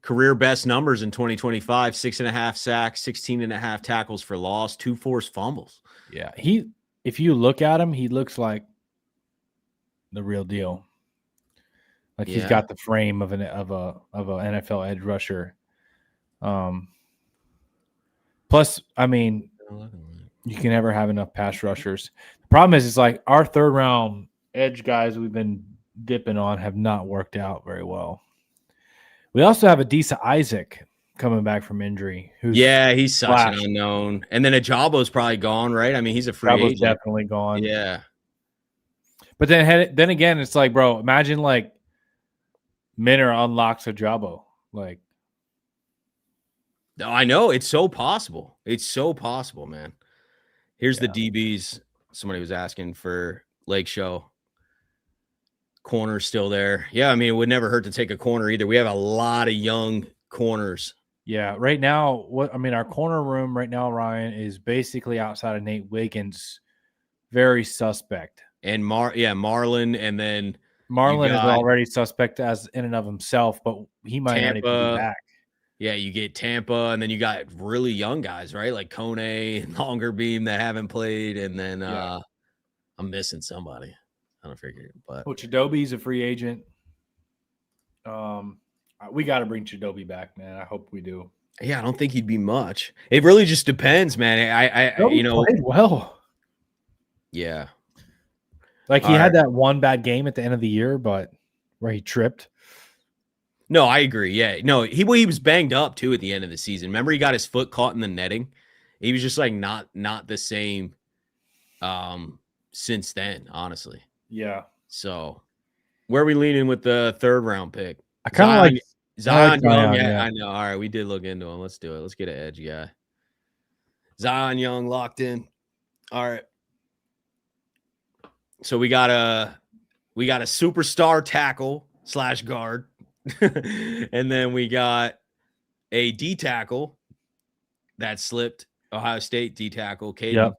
Career best numbers in 2025, 6.5 sacks, 16.5 tackles for loss, 2 forced fumbles. Yeah. If you look at him, he looks like the real deal. Like he's got the frame of an NFL edge rusher. Plus, I mean, you can never have enough pass rushers. The problem is, it's like our third round edge guys we've been dipping on have not worked out very well. We also have Adisa Isaac coming back from injury. He's such an unknown. And then Ajabo's probably gone, right? I mean, he's a free agent. Definitely gone. Yeah. But then again, it's like, bro, imagine like Minner unlocks Ajabo. Like, I know. It's so possible. It's so possible, man. Here's the DBs. Somebody was asking for Lake Show. Corner still there. Yeah, I mean, it would never hurt to take a corner either. We have a lot of young corners. Yeah, right now, our corner room right now, Ryan, is basically outside of Nate Wiggins. Very suspect. And Marlon, and then Marlon is already suspect as in and of himself, but he might not even be back. Yeah, you get Tampa, and then you got really young guys, right? Like Kone and Longer Beam that haven't played, and then I'm missing somebody. I don't figure, but Chidobe's a free agent. We got to bring Chidobe back, man. I hope we do. Yeah, I don't think he'd be much. It really just depends, man. I played well. Yeah, like he had that one bad game at the end of the year, but where he tripped. No, I agree. Yeah, no, he was banged up too at the end of the season. Remember, he got his foot caught in the netting. He was just like not the same since then, honestly. Yeah. So, where are we leaning with the third round pick? I kind of like Zion Young. Yeah, I know. All right, we did look into him. Let's do it. Let's get an edge guy. Zion Young locked in. All right. So we got a superstar tackle / guard. And then we got a D tackle that slipped, Ohio State D tackle, Caden. Yep.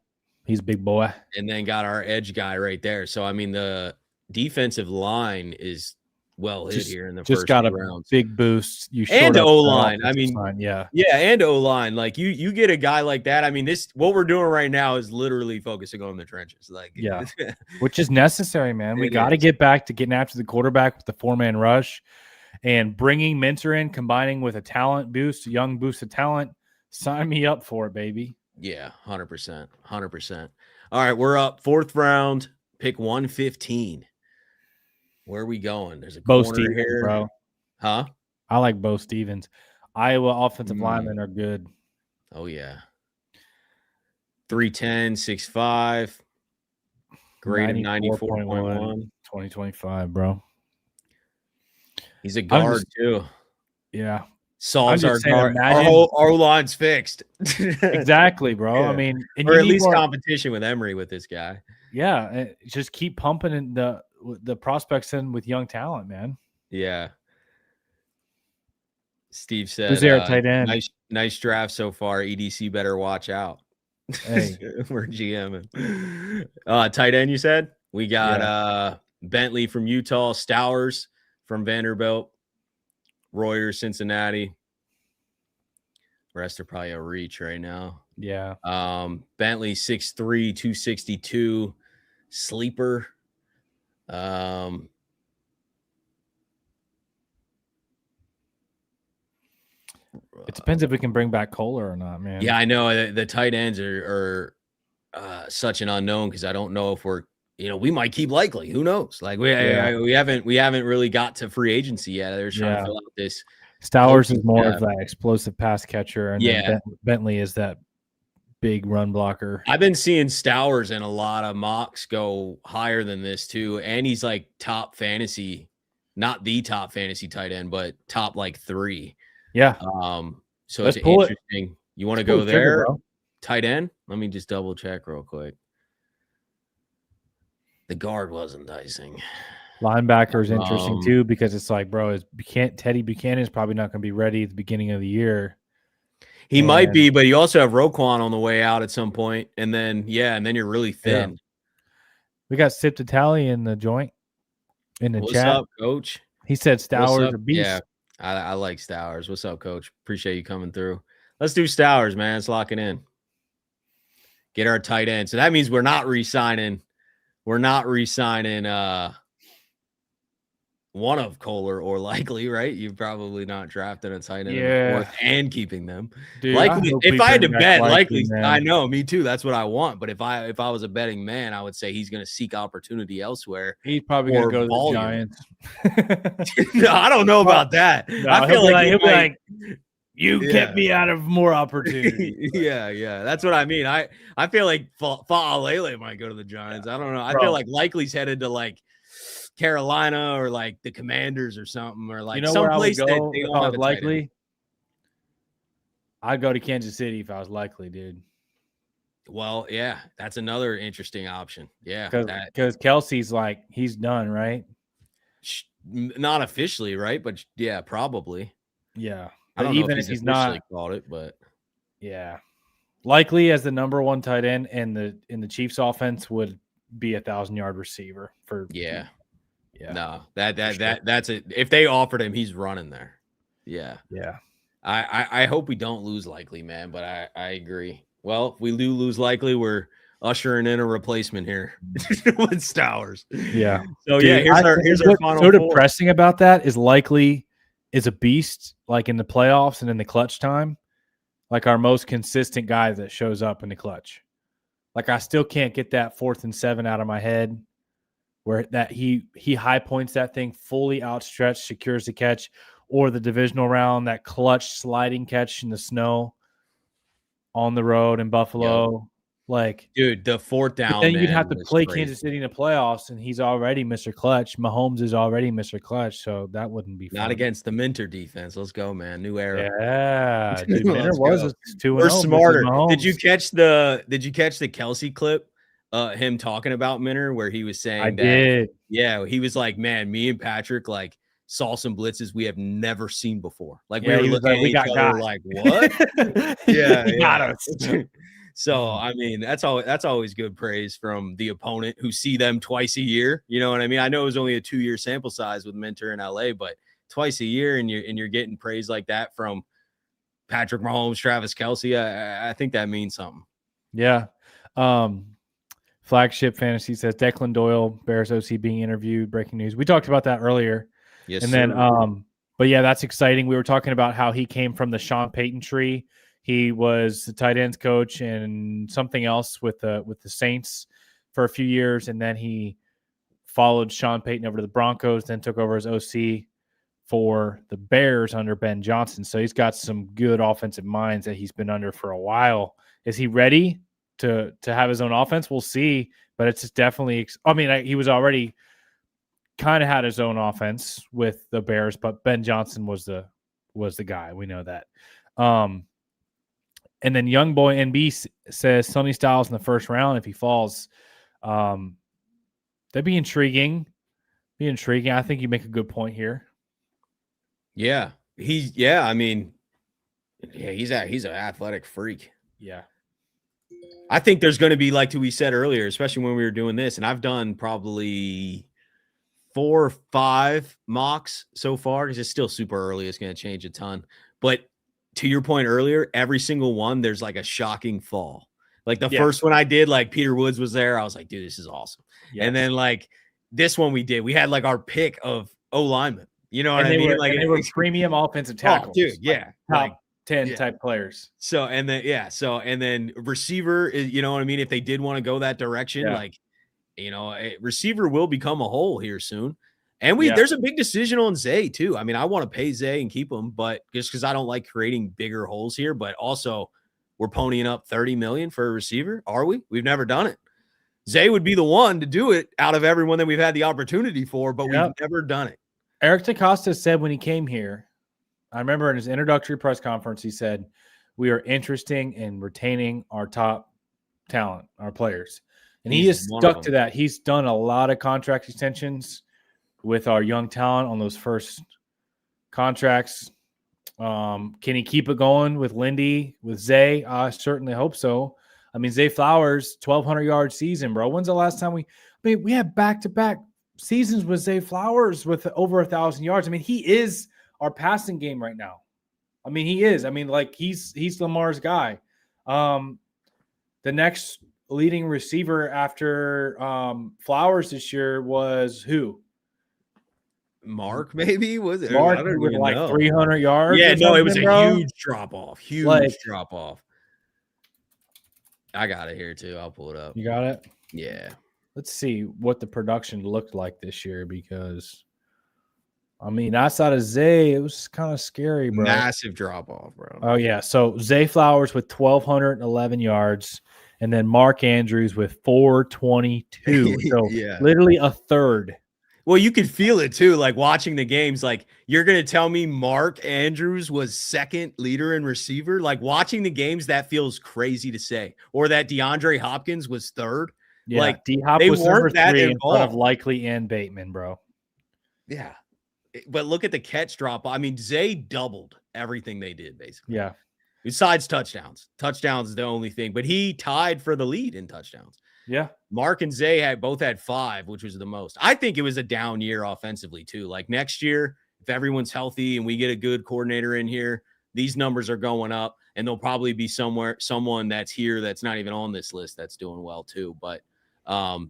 He's a big boy. And then got our edge guy right there. So, I mean, the defensive line is well hit here in the first got a rounds. Big boost. And O-line. I mean, yeah, and O-line. Like you get a guy like that. I mean, what we're doing right now is literally focusing on the trenches. Like, yeah, which is necessary, man. We got to get back to getting after the quarterback with the 4-man rush. And bringing Minter in, combining with a talent boost, young boost of talent, sign me up for it, baby. Yeah, 100%. 100%. All right, we're up 4th round, pick 115. Where are we going? There's a Bo corner Stevens, here. Bro. Huh? I like Bo Stevens. Iowa offensive linemen are good. Oh, yeah. 3'10", 6'5", grade of 94.1. 2025, bro. He's a guard too. Yeah. Solves our guard. Our line's fixed. Exactly, bro. Yeah. I mean, or at least competition with Emory with this guy. Yeah. Just keep pumping in the prospects in with young talent, man. Yeah. Steve said, who's there at tight end? Nice draft so far. EDC better watch out. Hey. We're GMing. Tight end, you said? We got Bentley from Utah, Stowers from Vanderbilt, Royer, Cincinnati. Rest are probably a reach right now. Yeah. Bentley 6'3", 262, sleeper. It depends if we can bring back Kohler or not, man. Yeah, I know the tight ends are such an unknown because I don't know if we might keep Likely. Who knows? Like we haven't really got to free agency yet. They're trying to fill out this. Stowers is more of that explosive pass catcher, and then Bentley is that big run blocker. I've been seeing Stowers in a lot of mocks go higher than this too, and he's like top fantasy, not the top fantasy tight end, but top like 3. Yeah. So it's interesting. You want to go there, tight end? Let me just double check real quick. The guard was enticing. Linebacker is interesting too because it's like, bro, Teddy Buchanan is probably not going to be ready at the beginning of the year. He might be, but you also have Roquan on the way out at some point, and then you're really thin. Yeah. We got Sip Tally in the joint in the chat. What's up, Coach? He said Stowers a beast. Yeah, I like Stowers. What's up, Coach? Appreciate you coming through. Let's do Stowers, man. Let's lock it in. Get our tight end. So that means we're not re-signing. We're not re-signing one of Kohler or Likely, right? You've probably not drafted a tight end in the 4th and keeping them. Dude, Likely, if I had to bet, Likely, I know, me too. That's what I want. But if I was a betting man, I would say he's going to seek opportunity elsewhere. He's probably going to go to the Giants. No, I don't know about that. No, I feel he'll be like, you kept me out of more opportunity. Yeah. That's what I mean. I feel like Fa'alele might go to the Giants. I don't know. I feel like Likely's headed to like Carolina or like the Commanders or something, or like some place that they don't have Likely. I'd go to Kansas City if I was Likely, dude. Well, yeah, that's another interesting option. Yeah, because Kelsey's like he's done, right? Not officially, right? But yeah, probably. Yeah, I don't know if he's not called it, but yeah, Likely as the number 1 tight end in the Chiefs offense would be 1,000-yard receiver for Yeah. No, that's it. If they offered him, he's running there. Yeah. I hope we don't lose Likely, man, but I agree. Well, if we do lose Likely, we're ushering in a replacement here with Stowers. Yeah. So dude, here's our final. So depressing about that is Likely is a beast, like in the playoffs and in the clutch time, like our most consistent guy that shows up in the clutch. Like I still can't get that 4th and 7 out of my head. Where that he high points that thing fully outstretched, secures the catch, or the divisional round, that clutch sliding catch in the snow on the road in Buffalo. Yep. Like, dude, the 4th down. Then you'd have to play Kansas City in the playoffs, and he's already Mr. Clutch. Mahomes is already Mr. Clutch, so that wouldn't be fun. Not against the Minter defense. Let's go, man. New era. Yeah, dude, Minter was 2-0. We're smarter. Did you catch the Kelsey clip? Him talking about Minter, where he was saying did. Yeah, he was like, man, me and Patrick like saw some blitzes we have never seen before. Like we were looking at each other like, what? Got us. So I mean, that's always good praise from the opponent who see them twice a year. You know what I mean? I know it was only a 2-year sample size with Minter in LA, but twice a year, and you're getting praise like that from Patrick Mahomes, Travis Kelsey. I think that means something. Yeah. Flagship Fantasy says Declan Doyle, Bears OC being interviewed. Breaking news. We talked about that earlier. Yes, and sir. Then, but yeah, that's exciting. We were talking about how he came from the Sean Payton tree. He was the tight ends coach and something else with the Saints for a few years, and then he followed Sean Payton over to the Broncos, then took over as OC for the Bears under Ben Johnson. So he's got some good offensive minds that he's been under for a while. Is he ready to have his own offense? We'll see, but it's definitely. I mean, he was already kind of had his own offense with the Bears, but Ben Johnson was the guy. We know that. And then Young Boy NB says Sonny Styles in the first round if he falls. That'd be intriguing. I think you make a good point here. Yeah, he's an athletic freak. Yeah. I think there's going to be, like we said earlier, especially when we were doing this, and I've done probably 4 or 5 mocks so far because it's still super early. It's going to change a ton. But to your point earlier, every single one, there's like a shocking fall. Like the Yeah. first one I did, like Peter Woods was there. I was like, dude, this is awesome. Yes. And then like this one we had like our pick of O linemen. You know what and I mean? they were premium offensive tackles. Dude, yeah. Like top 10 yeah. type players. So, and then receiver, you know what I mean? If they did want to go that direction, like, you know, a receiver will become a hole here soon. And there's a big decision on Zay too. I mean, I want to pay Zay and keep him, but just because I don't like creating bigger holes here, but also we're ponying up 30 million for a receiver. Are we? We've never done it. Zay would be the one to do it out of everyone that we've had the opportunity for, but we've never done it. Eric DeCosta said when he came here, I remember in his introductory press conference, he said, we are interested in retaining our top talent, our players. And he has stuck to that. He's done a lot of contract extensions with our young talent on those first contracts. Can he keep it going with Lindy, with Zay? I certainly hope so. I mean, Zay Flowers, 1,200-yard season, bro. When's the last time we had back-to-back seasons with Zay Flowers with over 1,000 yards. I mean, he is our passing game right now. I mean, he is. I mean, like he's Lamar's guy. The next leading receiver after Flowers this year was who? Mark, maybe? Was it? Mark with like 300 yards? Yeah, no, it was a huge drop-off. Huge drop-off. I got it here, too. I'll pull it up. You got it? Yeah. Let's see what the production looked like this year because, I mean, outside of Zay, it was kind of scary, bro. Massive drop-off, bro. Oh, yeah. So Zay Flowers with 1,211 yards, and then Mark Andrews with 422. So literally a third. Well, you could feel it, too, like watching the games. Like, you're going to tell me Mark Andrews was second leader in receiver? Like, watching the games, that feels crazy to say. Or that DeAndre Hopkins was third. Yeah, like D-Hop was number 3 in front of Likely and Bateman, bro. Yeah. But look at the catch drop. I mean, Zay doubled everything they did, basically. Yeah. Besides touchdowns. Touchdowns is the only thing. But he tied for the lead in touchdowns. Yeah. Mark and Zay both had 5, which was the most. I think it was a down year offensively, too. Like next year, if everyone's healthy and we get a good coordinator in here, these numbers are going up. And there'll probably be someone that's here that's not even on this list that's doing well, too. But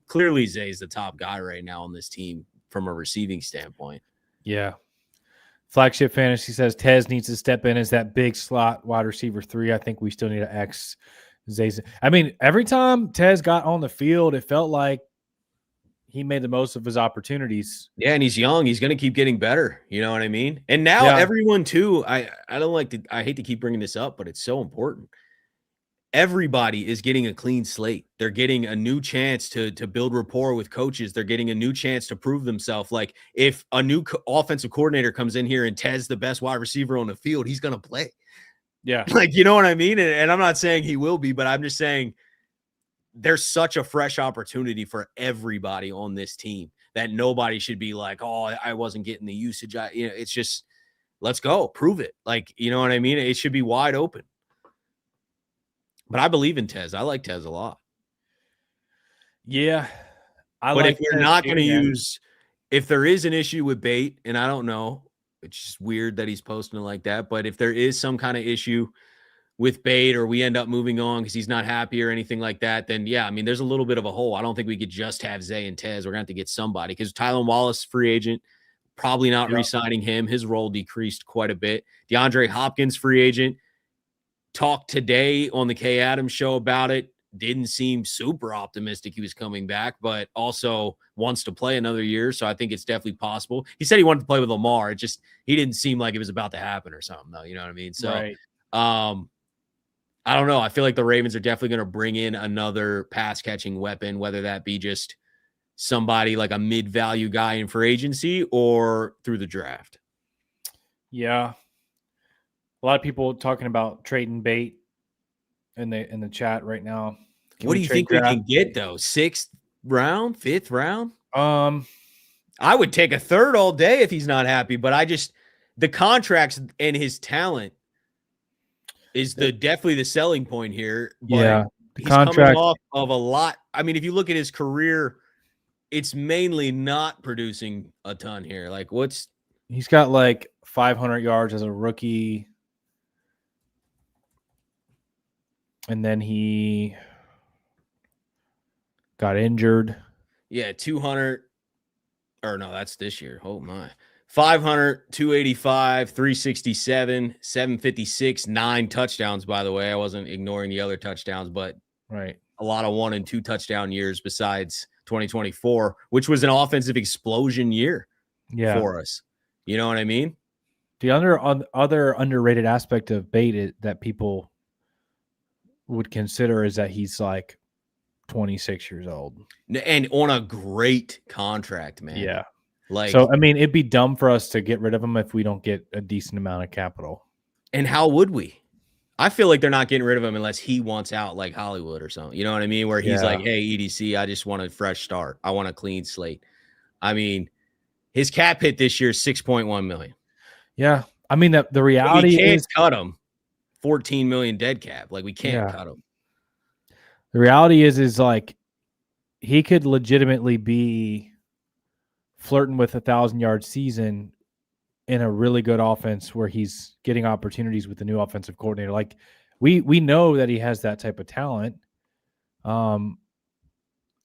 clearly Zay's the top guy right now on this team from a receiving standpoint. Yeah. Flagship Fantasy says Tez needs to step in as that big slot wide receiver 3. I think we still need an X. Zay's. I mean, every time Tez got on the field, it felt like he made the most of his opportunities. Yeah, and he's young. He's going to keep getting better. You know what I mean? And now everyone too, I hate to keep bringing this up, but it's so important. Everybody is getting a clean slate. They're getting a new chance to build rapport with coaches. They're getting a new chance to prove themselves. Like if a new offensive coordinator comes in here and Tez the best wide receiver on the field, he's going to play. Yeah. Like, you know what I mean? And I'm not saying he will be, but I'm just saying there's such a fresh opportunity for everybody on this team that nobody should be like, oh, I wasn't getting the usage. It's just, let's go prove it. Like, you know what I mean? It should be wide open. But I believe in Tez. I like Tez a lot. Yeah. But if we're not going to use, if there is an issue with Bate, and I don't know, it's just weird that he's posting it like that. But if there is some kind of issue with Bate or we end up moving on because he's not happy or anything like that, then yeah, I mean, there's a little bit of a hole. I don't think we could just have Zay and Tez. We're going to have to get somebody because Tylan Wallace, free agent, probably not re-signing him. His role decreased quite a bit. DeAndre Hopkins, free agent. Talked today on the Kay Adams show about it. Didn't seem super optimistic he was coming back, but also wants to play another year. So I think it's definitely possible. He said he wanted to play with Lamar. It just, he didn't seem like it was about to happen or something though. You know what I mean? So, I don't know. I feel like the Ravens are definitely going to bring in another pass catching weapon, whether that be just somebody like a mid-value guy in free agency or through the draft. Yeah. A lot of people talking about trading Bate in the chat right now. What do you think we can get though? 6th round, 5th round? I would take a 3rd all day if he's not happy, but the contracts and his talent is definitely the selling point here. But The he's coming contract, off of a lot. I mean, if you look at his career, it's mainly not producing a ton here. Like, he's got like 500 yards as a rookie. And then he got injured. 200, or no, that's this year. Oh my. 500, 285, 367, 756, 9 touchdowns, by the way. I wasn't ignoring the other touchdowns, but Right. a lot of 1 and 2 touchdown years besides 2024, which was an offensive explosion year for us. You know what I mean? The other underrated aspect of Bate that people would consider is that he's like 26 years old. And on a great contract, man. Yeah. Like, so, I mean, it'd be dumb for us to get rid of him if we don't get a decent amount of capital. And how would we? I feel like they're not getting rid of him unless he wants out, like Hollywood or something. You know what I mean? Where he's like, hey, EDC, I just want a fresh start. I want a clean slate. I mean, his cap hit this year is 6.1 million. Yeah. I mean, the reality is cut him 14 million dead cap. Like, we can't cut him. The reality is like he could legitimately be flirting with 1,000-yard season in a really good offense where he's getting opportunities with the new offensive coordinator. Like we know that he has that type of talent. I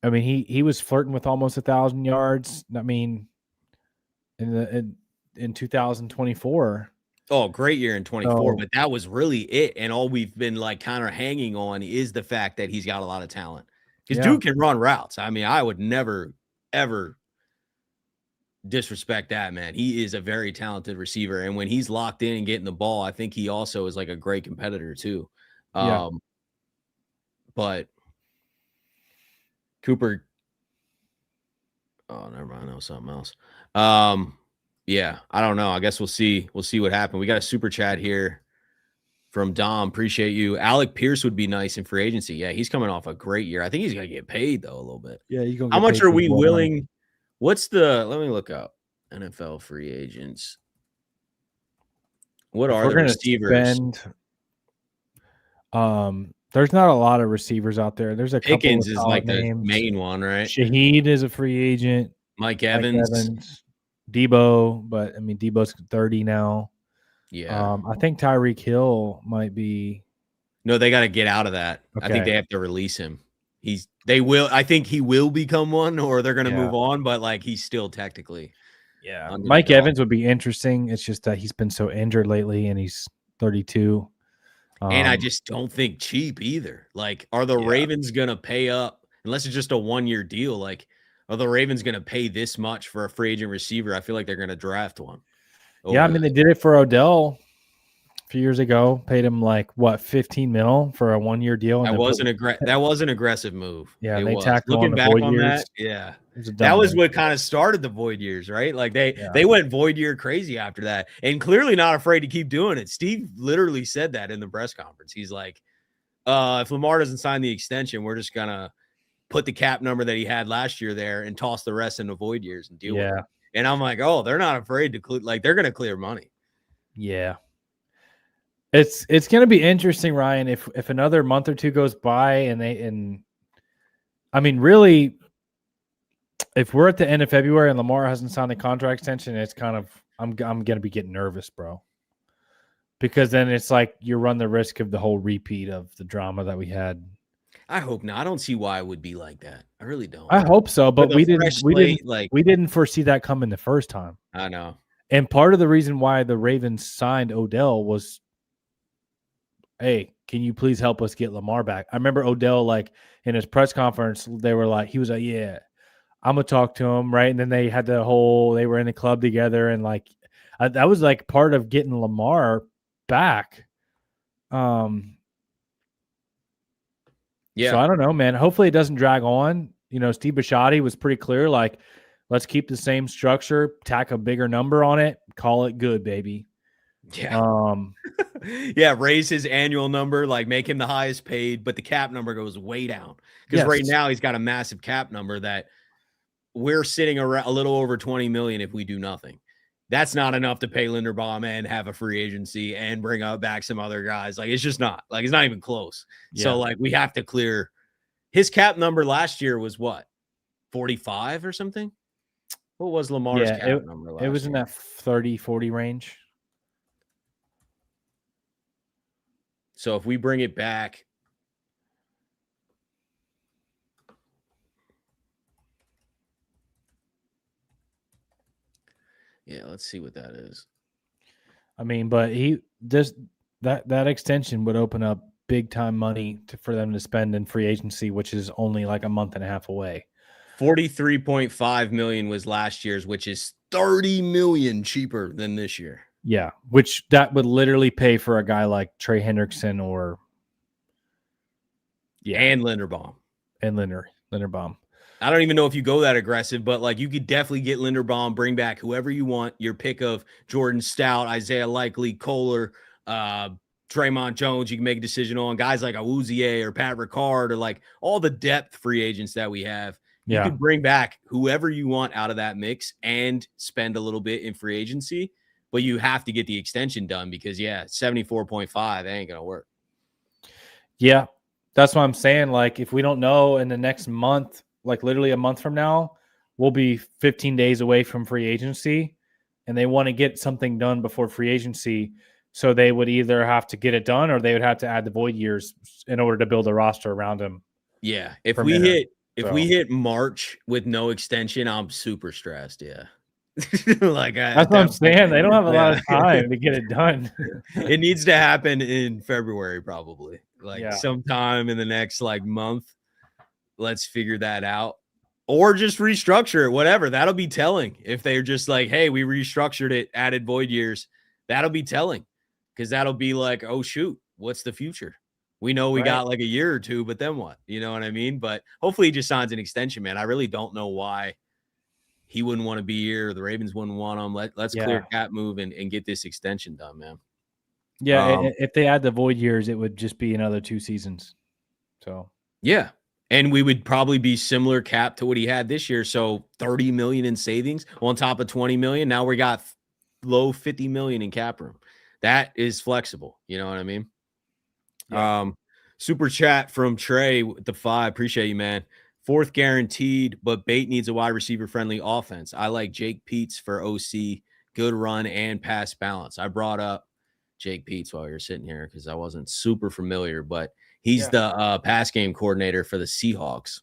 mean, he was flirting with almost 1,000 yards. I mean, in 2024. Oh, great year in 24, but that was really it. And all we've been like kind of hanging on is the fact that he's got a lot of talent. Because dude can run routes. I mean, I would never, ever disrespect that, man. He is a very talented receiver. And when he's locked in and getting the ball, I think he also is like a great competitor too. But Cooper. Oh, never mind. I know something else. Yeah, I don't know. I guess we'll see. We'll see what happens. We got a super chat here from Dom. Appreciate you. Alec Pierce would be nice in free agency. Yeah, he's coming off a great year. I think he's gonna get paid though a little bit. Yeah, you gonna. How much are we willing? What's the? Let me look up NFL free agents. What are the receivers? There's not a lot of receivers out there. There's a Pickens couple of is like names. The main one, right? Shaheed is a free agent. Mike Evans. Debo, but I mean Debo's 30 now. Yeah. I think Tyreek Hill might be. No, they got to get out of that. Okay. I think they have to release him. I think he will become one, or they're going to move on, but like he's still technically. Yeah. Mike Evans would be interesting. It's just that he's been so injured lately and he's 32. And I just don't think cheap either. Like, are the Ravens going to pay up, unless it's just a 1-year deal? Like, are the Ravens going to pay this much for a free agent receiver? I feel like they're going to draft one. Yeah, I mean, they did it for Odell a few years ago. Paid him like, what, 15 mil for a 1-year deal? And that was an aggressive move. Yeah, they tacked Looking on back void on years. that, that was what kind of started the void years, right? Like they went void year crazy after that, and clearly not afraid to keep doing it. Steve literally said that in the press conference. He's like, if Lamar doesn't sign the extension, we're just gonna put the cap number that he had last year there and toss the rest into void years and deal with it. And I'm like, oh, they're not afraid to like they're gonna clear money. Yeah. It's gonna be interesting, Ryan, if another month or two goes by and I mean, really, if we're at the end of February and Lamar hasn't signed a contract extension, it's kind of I'm gonna be getting nervous, bro. Because then it's like you run the risk of the whole repeat of the drama that we had. I hope not. I don't see why it would be like that. I really don't. I hope so, but we didn't foresee that coming the first time. I know. And part of the reason why the Ravens signed Odell was, hey, can you please help us get Lamar back? I remember Odell, like in his press conference, he was like, yeah, I'm gonna talk to him, right? And then they had they were in the club together, and like that was like part of getting Lamar back. Yeah. So I don't know, man. Hopefully it doesn't drag on. You know, Steve Bisciotti was pretty clear, like, let's keep the same structure, tack a bigger number on it, call it good, baby. Yeah. Yeah, raise his annual number, like make him the highest paid, but the cap number goes way down. Because right now he's got a massive cap number that we're sitting around a little over 20 million if we do nothing. that's not enough to pay Linderbaum and have a free agency and bring back some other guys. Like, it's just not. Like, it's not even close. Yeah. So, like, we have to clear. His cap number last year was what? 45 or something? What was Lamar's cap number last year? It was in that 30, 40 range. So if we bring it back, yeah, let's see what that is. I mean, but that extension would open up big time money for them to spend in free agency, which is only like a month and a half away. 43.5 million was last year's, which is 30 million cheaper than this year. Yeah, which that would literally pay for a guy like Trey Hendrickson or and Linderbaum. And Linderbaum. I don't even know if you go that aggressive, but like you could definitely get Linderbaum, bring back whoever you want, your pick of Jordan Stout, Isaiah Likely, Kohler, Draymond Jones. You can make a decision on guys like Awuzie or Pat Ricard or like all the depth free agents that we have. You could bring back whoever you want out of that mix and spend a little bit in free agency, but you have to get the extension done because 74.5 ain't gonna work. Yeah, that's what I'm saying. Like, if we don't know in the next month, like literally a month from now, we'll be 15 days away from free agency, and they want to get something done before free agency. So they would either have to get it done or they would have to add the void years in order to build a roster around him. Yeah. If we hit March with no extension, I'm super stressed. Yeah. Like that's what I'm saying. They don't have a lot of time to get it done. It needs to happen in February, probably. Like sometime in the next like month. Let's figure that out. Or just restructure it, whatever. That'll be telling. If they're just like, hey, we restructured it, added void years, that'll be telling. Because that'll be like, oh shoot, what's the future? We know we got like a year or two, but then what? You know what I mean? But hopefully he just signs an extension, man. I really don't know why he wouldn't want to be here. The Ravens wouldn't want him. Let's clear cap move and get this extension done, man. Yeah, if they add the void years, it would just be another 2 seasons. So yeah. And we would probably be similar cap to what he had this year. So 30 million in savings on top of 20 million. Now we got low 50 million in cap room. That is flexible. You know what I mean? Yeah. Super chat from Trey with the 5. Appreciate you, man. 4th guaranteed, but Bate needs a wide receiver friendly offense. I like Jake Peets for OC, good run and pass balance. I brought up Jake Peets while you're sitting here because I wasn't super familiar, but he's the pass game coordinator for the Seahawks.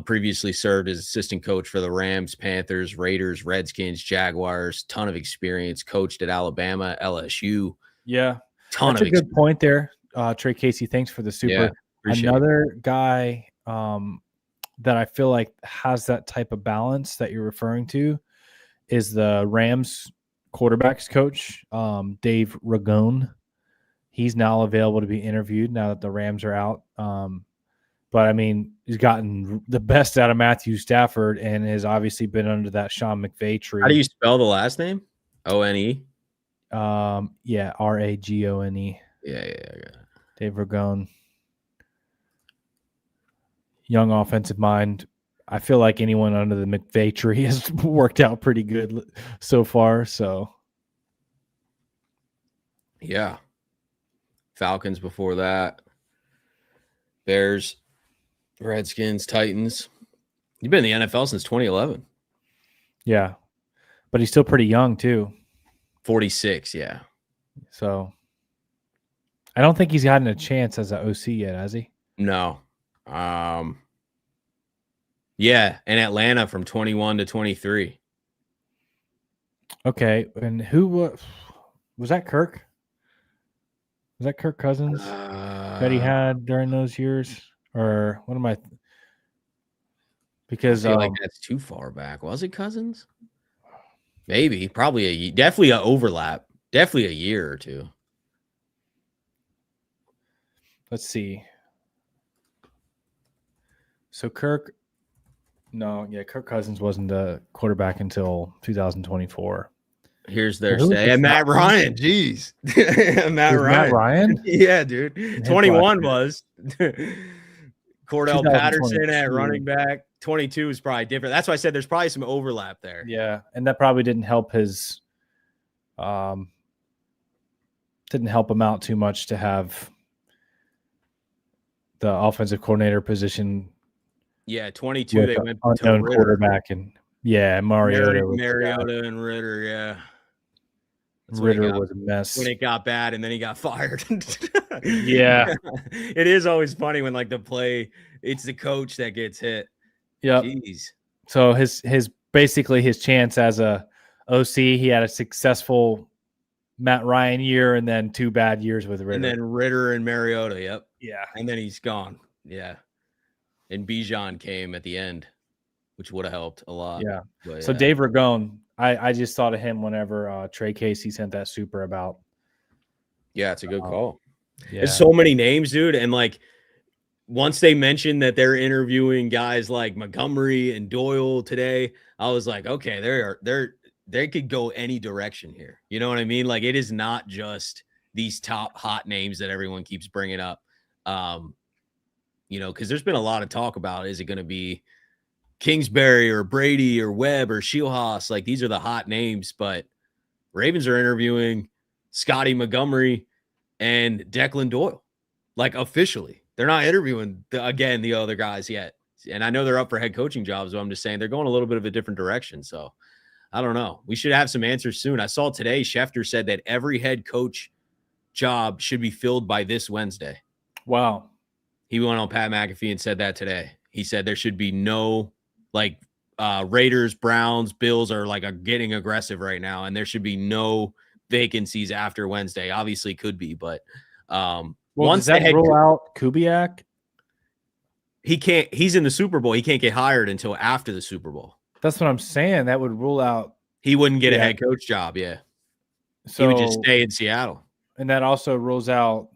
Previously served as assistant coach for the Rams, Panthers, Raiders, Redskins, Jaguars. Ton of experience. Coached at Alabama, LSU. Yeah, ton that's of a good point there. Trey Casey, thanks for the super. Another guy that I feel like has that type of balance that you're referring to is the Rams quarterbacks coach, Dave Ragone. He's now available to be interviewed now that the Rams are out. But, I mean, he's gotten the best out of Matthew Stafford and has obviously been under that Sean McVay tree. How do you spell the last name? O-N-E? Yeah, R-A-G-O-N-E. Yeah. Dave Ragone. Young offensive mind. I feel like anyone under the McVay tree has worked out pretty good so far. So, yeah. Falcons before that. Bears, Redskins, Titans. You've been in the NFL since 2011. Yeah. But he's still pretty young, too. 46, yeah. So, I don't think he's gotten a chance as an OC yet, has he? No. Yeah, in Atlanta from 21 to 23. Okay, and who was that? Kirk? Was that Kirk Cousins that he had during those years, or what am I? Because I feel like that's too far back. Was it Cousins? Maybe, probably definitely an overlap. Definitely a year or two. Let's see. So Kirk Cousins wasn't a quarterback until 2024. Here's their stay. And Matt Ryan, jeez. Matt Ryan? Yeah, dude. 21 was. Cordell Patterson at 2022. running back. 22 is probably different. That's why I said there's probably some overlap there. Yeah, and that probably didn't help his didn't help him out too much to have the offensive coordinator position. Yeah, 22 they went to unknown Ritter. quarterback, and Mariota and Ritter, yeah. Ritter was a mess when it got bad, and then he got fired. Yeah. It is always funny when like the play, it's the coach that gets hit. Yep. Jeez. So his basically his chance as a OC, he had a successful Matt Ryan year and then 2 bad years with Ritter. And then Ritter and Mariota, yep. Yeah. And then he's gone. Yeah. And Bijan came at the end, which would have helped a lot. Yeah. But, so Dave Ragone, I just thought of him whenever Trey Casey sent that super about. Yeah, it's a good call. Yeah. There's so many names, dude. And like once they mentioned that they're interviewing guys like Montgomery and Doyle today, I was like, okay, they could go any direction here. You know what I mean? Like it is not just these top hot names that everyone keeps bringing up. You know, because there's been a lot of talk about, is it going to be Kingsbury or Brady or Webb or Shieldhouse? Like these are the hot names, but Ravens are interviewing Scotty Montgomery and Declan Doyle, like officially. They're not interviewing the other guys yet. And I know they're up for head coaching jobs, but I'm just saying they're going a little bit of a different direction. So I don't know. We should have some answers soon. I saw today Schefter said that every head coach job should be filled by this Wednesday. Wow. He went on Pat McAfee and said that today. He said there should be no like Raiders, Browns, Bills are getting aggressive right now, and there should be no vacancies after Wednesday. Obviously could be, but once does that rule out Kubiak? He can't. He's in the Super Bowl. He can't get hired until after the Super Bowl. That's what I'm saying. That would rule out. He wouldn't get a head coach job. Yeah. So he would just stay in Seattle. And that also rules out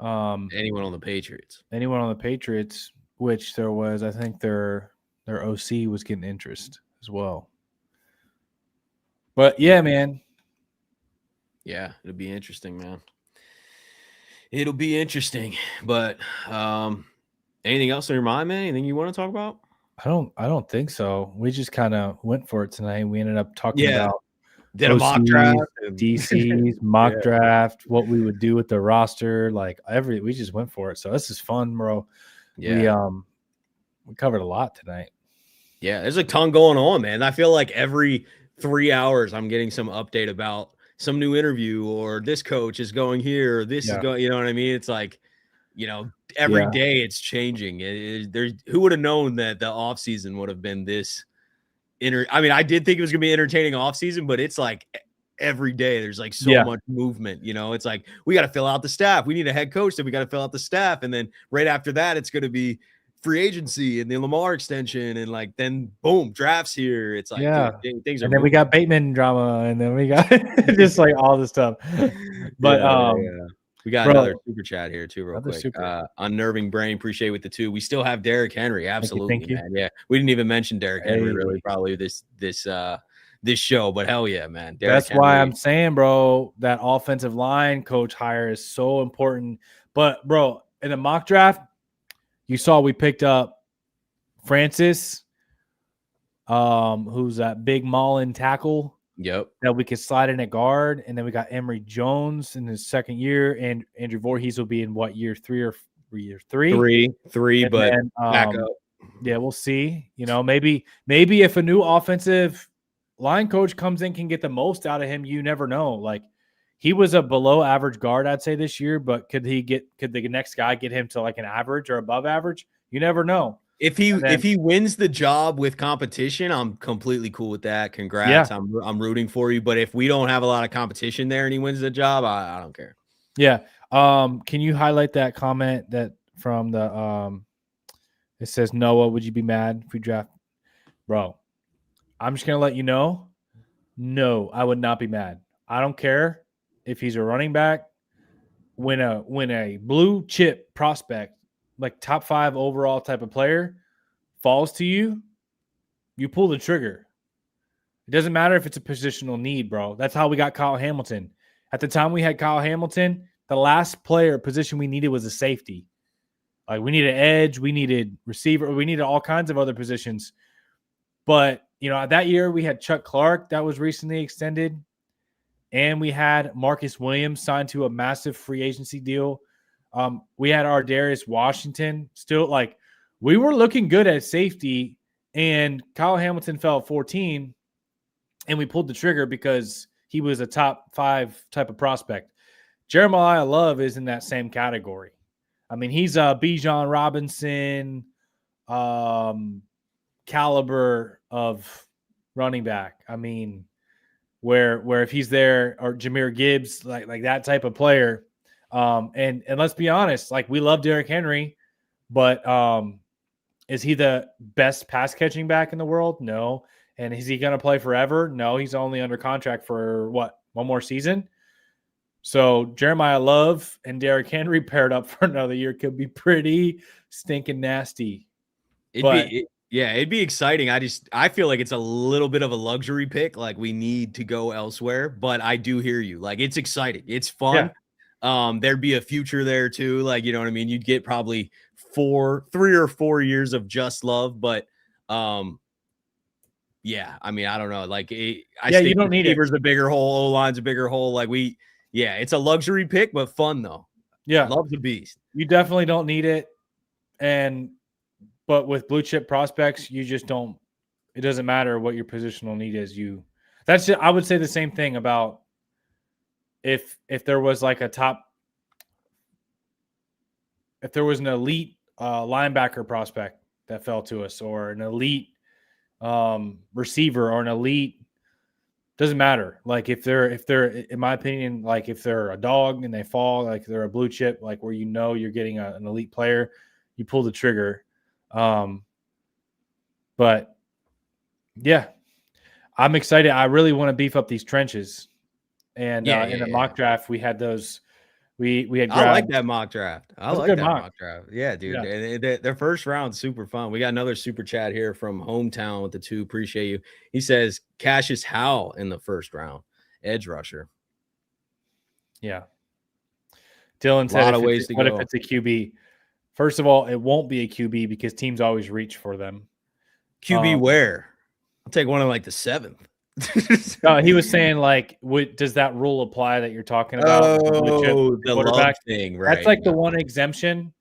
anyone on the Patriots. Anyone on the Patriots, which there was, I think their OC was getting interest as well. But yeah, man. Yeah, it'll be interesting, man. It'll be interesting. But anything else on your mind, man? Anything you want to talk about? I don't think so. We just kind of went for it tonight. We ended up talking about did a mock draft, DC's mock draft, what we would do with the roster, we just went for it. So this is fun, bro. Yeah. We covered a lot tonight. Yeah, there's a ton going on, man. I feel like every 3 hours I'm getting some update about some new interview, or this coach is going here, or this is going, you know what I mean? It's like, you know, every day it's changing. Who would have known that the offseason would have been this I mean, I did think it was gonna be entertaining offseason, but it's like every day there's like so much movement. You know, it's like we got to fill out the staff. We need a head coach, then we got to fill out the staff, and then right after that, it's gonna be free agency and the Lamar extension, and like then boom, drafts here. It's like dude, things are. And then we got Bateman drama, and then we got just like all this stuff. But we got another super chat here too, real quick. Unnerving Brain, appreciate with the 2. We still have Derrick Henry, absolutely, thank you. man. Yeah, we didn't even mention Derrick Henry really, probably this show, but hell yeah, man. That's why I'm saying, bro, that offensive line coach hire is so important. But bro, in the mock draft, you saw we picked up Francis, who's that big mauling tackle. Yep. That we could slide in at guard, and then we got Emory Jones in his second year, and Andrew Voorhees will be in what, year 3 or year 3? Three, and but then, back up. Yeah, we'll see. You know, maybe if a new offensive line coach comes in, can get the most out of him. You never know. Like he was a below average guard, I'd say, this year, but could the next guy get him to like an average or above average? You never know. If he wins the job with competition, I'm completely cool with that. Congrats. Yeah. I'm rooting for you. But if we don't have a lot of competition there and he wins the job, I don't care. Yeah. Can you highlight that comment that from the it says, Noah, would you be mad if we draft? Bro, I'm just gonna let you know. No, I would not be mad. I don't care if he's a running back. When a blue chip prospect, like top 5 overall type of player, falls to you, you pull the trigger. It doesn't matter if it's a positional need, bro. That's how we got Kyle Hamilton. At the time we had Kyle Hamilton, the last position we needed was a safety. Like we needed edge, we needed receiver, we needed all kinds of other positions. But, that year we had Chuck Clark that was recently extended, and we had Marcus Williams signed to a massive free agency deal. We had our Darius Washington still. Like, we were looking good at safety, and Kyle Hamilton fell at 14, and we pulled the trigger because he was a top 5 type of prospect. Jeremiah Love is in that same category. I mean, he's a Bijan Robinson caliber of running back. I mean, where if he's there, or Jahmyr Gibbs, like that type of player. And let's be honest, like, we love Derrick Henry, but is he the best pass catching back in the world? No. And is he going to play forever? No, he's only under contract for one more season. So Jeremiah Love and Derrick Henry paired up for another year could be pretty stinking nasty. It'd be exciting. I feel like it's a little bit of a luxury pick. Like, we need to go elsewhere, but I do hear you. Like, it's exciting. It's fun. Yeah. There'd be a future there too. Like, you know what I mean? You'd get probably 3 or 4 years of just Love, but yeah, I mean, I don't know. Like, I think you don't need it. a bigger hole, O-line's a bigger hole. Like, it's a luxury pick, but fun though. Yeah. Love's a beast. You definitely don't need it. But with blue chip prospects, you just don't. It doesn't matter what your positional need is. I would say the same thing about if there was like if there was an elite linebacker prospect that fell to us, or an elite receiver, or an elite, doesn't matter. Like, if they're in my opinion, like, if they're a dog and they fall, like they're a blue chip, like where you're getting an elite player, you pull the trigger. But yeah, I'm excited. I really want to beef up these trenches. And in the mock draft, we had those. We had. I like that mock draft. I like that mock draft. Yeah, dude. Yeah. And their first round, super fun. We got another super chat here from Hometown with the 2. Appreciate you. He says Cassius Howell in the first round, edge rusher. Yeah. Dylan said, what if it's a QB? First of all, it won't be a QB because teams always reach for them. QB where? I'll take one in like the 7th. He was saying, like, does that rule apply that you're talking about? Oh, the Love thing, right? That's like the one exemption.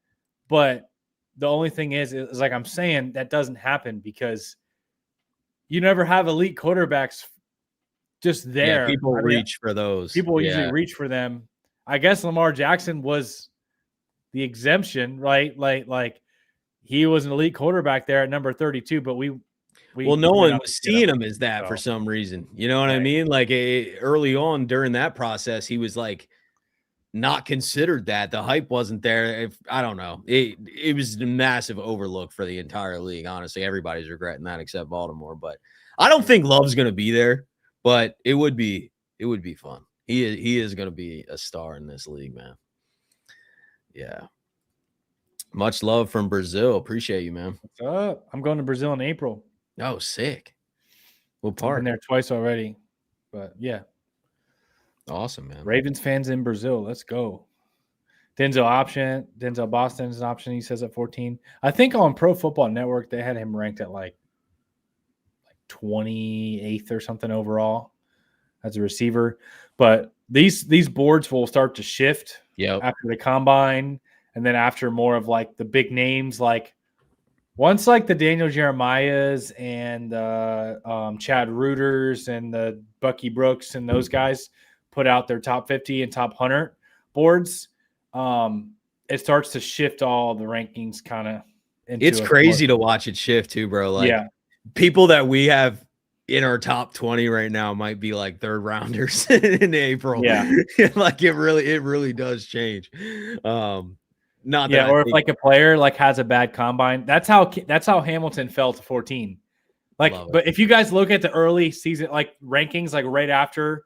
But the only thing is like I'm saying, that doesn't happen because you never have elite quarterbacks just there. Yeah, people reach for those. People usually reach for them. I guess Lamar Jackson was the exemption, right? Like he was an elite quarterback there at number 32, but no one was seeing him as that for some reason. You know what I mean? Like, early on during that process, he was like not considered that. The hype wasn't there. I don't know. It was a massive overlook for the entire league. Honestly, everybody's regretting that except Baltimore. But I don't think Love's going to be there. But it would be fun. He is going to be a star in this league, man. Yeah. Much love from Brazil. Appreciate you, man. What's up? I'm going to Brazil in April. Oh, sick. What part? I've been there twice already. But yeah. Awesome, man. Ravens fans in Brazil. Let's go. Denzel Boston's option, he says, at 14. I think on Pro Football Network, they had him ranked at like 28th or something overall as a receiver. But these boards will start to shift after the combine, and then after more of like the big names, like once like the Daniel Jeremiahs and Chad Reuters and the Bucky Brooks and those guys put out their top 50 and top 100 boards, it starts to shift all the rankings kind of. It's crazy to watch it shift too, bro. Like, people that we have in our top 20 right now might be like third rounders in April. Yeah. Like it really does change. Not that or if like a player like has a bad combine, that's how Hamilton fell to 14. Like, but if you guys look at the early season like rankings, like right after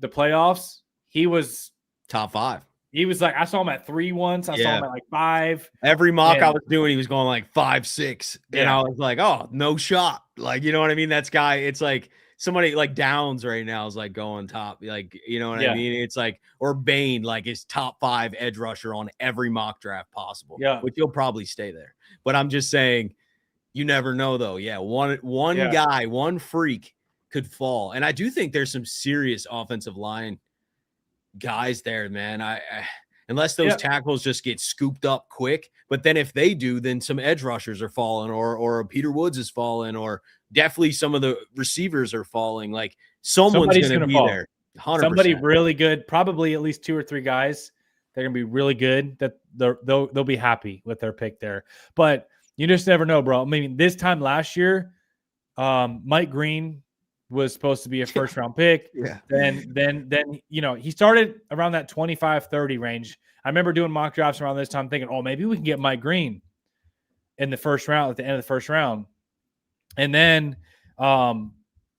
the playoffs, he was top 5. He was like, I saw him at 3 once. I saw him at like 5. Every mock I was doing, he was going like 5, 6. And I was like, oh, no shot. Like, you know what I mean? That's guy, it's like somebody like Downs right now is like going top, like, you know what I mean? It's like, or Bain, like is top 5 edge rusher on every mock draft possible, Yeah. which he'll probably stay there. But I'm just saying, you never know though. Yeah, one guy, one freak could fall, and I do think there's some serious offensive line guys there, man. I unless those tackles just get scooped up quick. But then if they do, then some edge rushers are falling, or Peter Woods is falling, or definitely some of the receivers are falling. Like somebody's going to be fall there. 100%. Somebody really good, probably at least 2 or 3 guys. They're going to be really good. That they'll be happy with their pick there. But you just never know, bro. I mean, this time last year, Mike Green was supposed to be a first round pick. Yeah. Then you know, he started around that 25-30 range. I remember doing mock drafts around this time thinking, oh, maybe we can get Mike Green in the first round, at the end of the first round. And then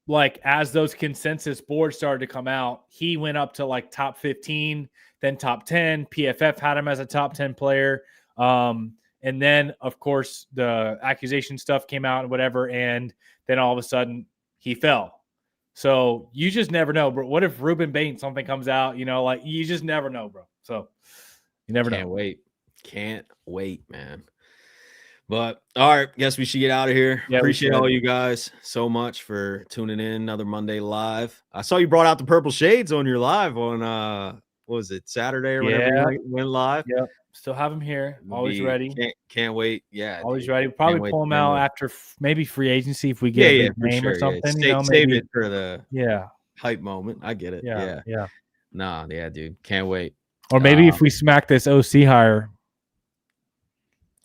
like as those consensus boards started to come out, he went up to like top 15, then top 10. PFF had him as a top 10 player. And then of course the accusation stuff came out and whatever, and then all of a sudden he fell. So you just never know, bro. What if Ruben Bain, something comes out, you know, like you just never know, bro. So you never know. Can't wait, man. But all right, guess we should get out of here. Yeah, appreciate all you guys so much for tuning in. Another Monday live. I saw you brought out the purple shades on your live on what was it, Saturday or whenever you went live? Yep. Still have them here. Always ready. Can't wait. Yeah. Always ready. We'll probably pull them out after maybe free agency if we get a big name or something. Yeah. You know, save maybe it for the hype moment. I get it. Yeah. Nah, yeah, dude. Can't wait. Or maybe if we smack this OC hire.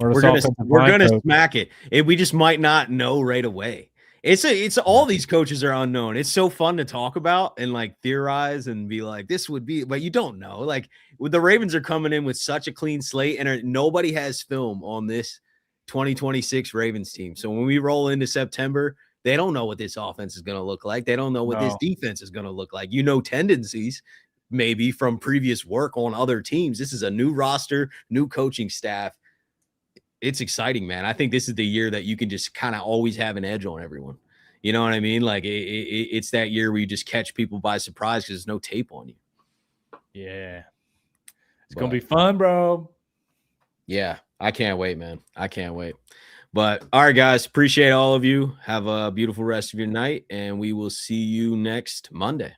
We're gonna smack it. We just might not know right away. It's all these coaches are unknown. It's so fun to talk about and like theorize and be like, this would be, but you don't know. Like the Ravens are coming in with such a clean slate, and nobody has film on this 2026 Ravens team. So when we roll into September, they don't know what this offense is going to look like. They don't know what this defense is going to look like. You know, tendencies maybe from previous work on other teams. This is a new roster, new coaching staff. It's exciting, man. I think this is the year that you can just kind of always have an edge on everyone. You know what I mean? Like it's that year where you just catch people by surprise because there's no tape on you. Yeah. It's going to be fun, bro. Yeah. I can't wait, man. I can't wait. But all right, guys, appreciate all of you. Have a beautiful rest of your night, and we will see you next Monday.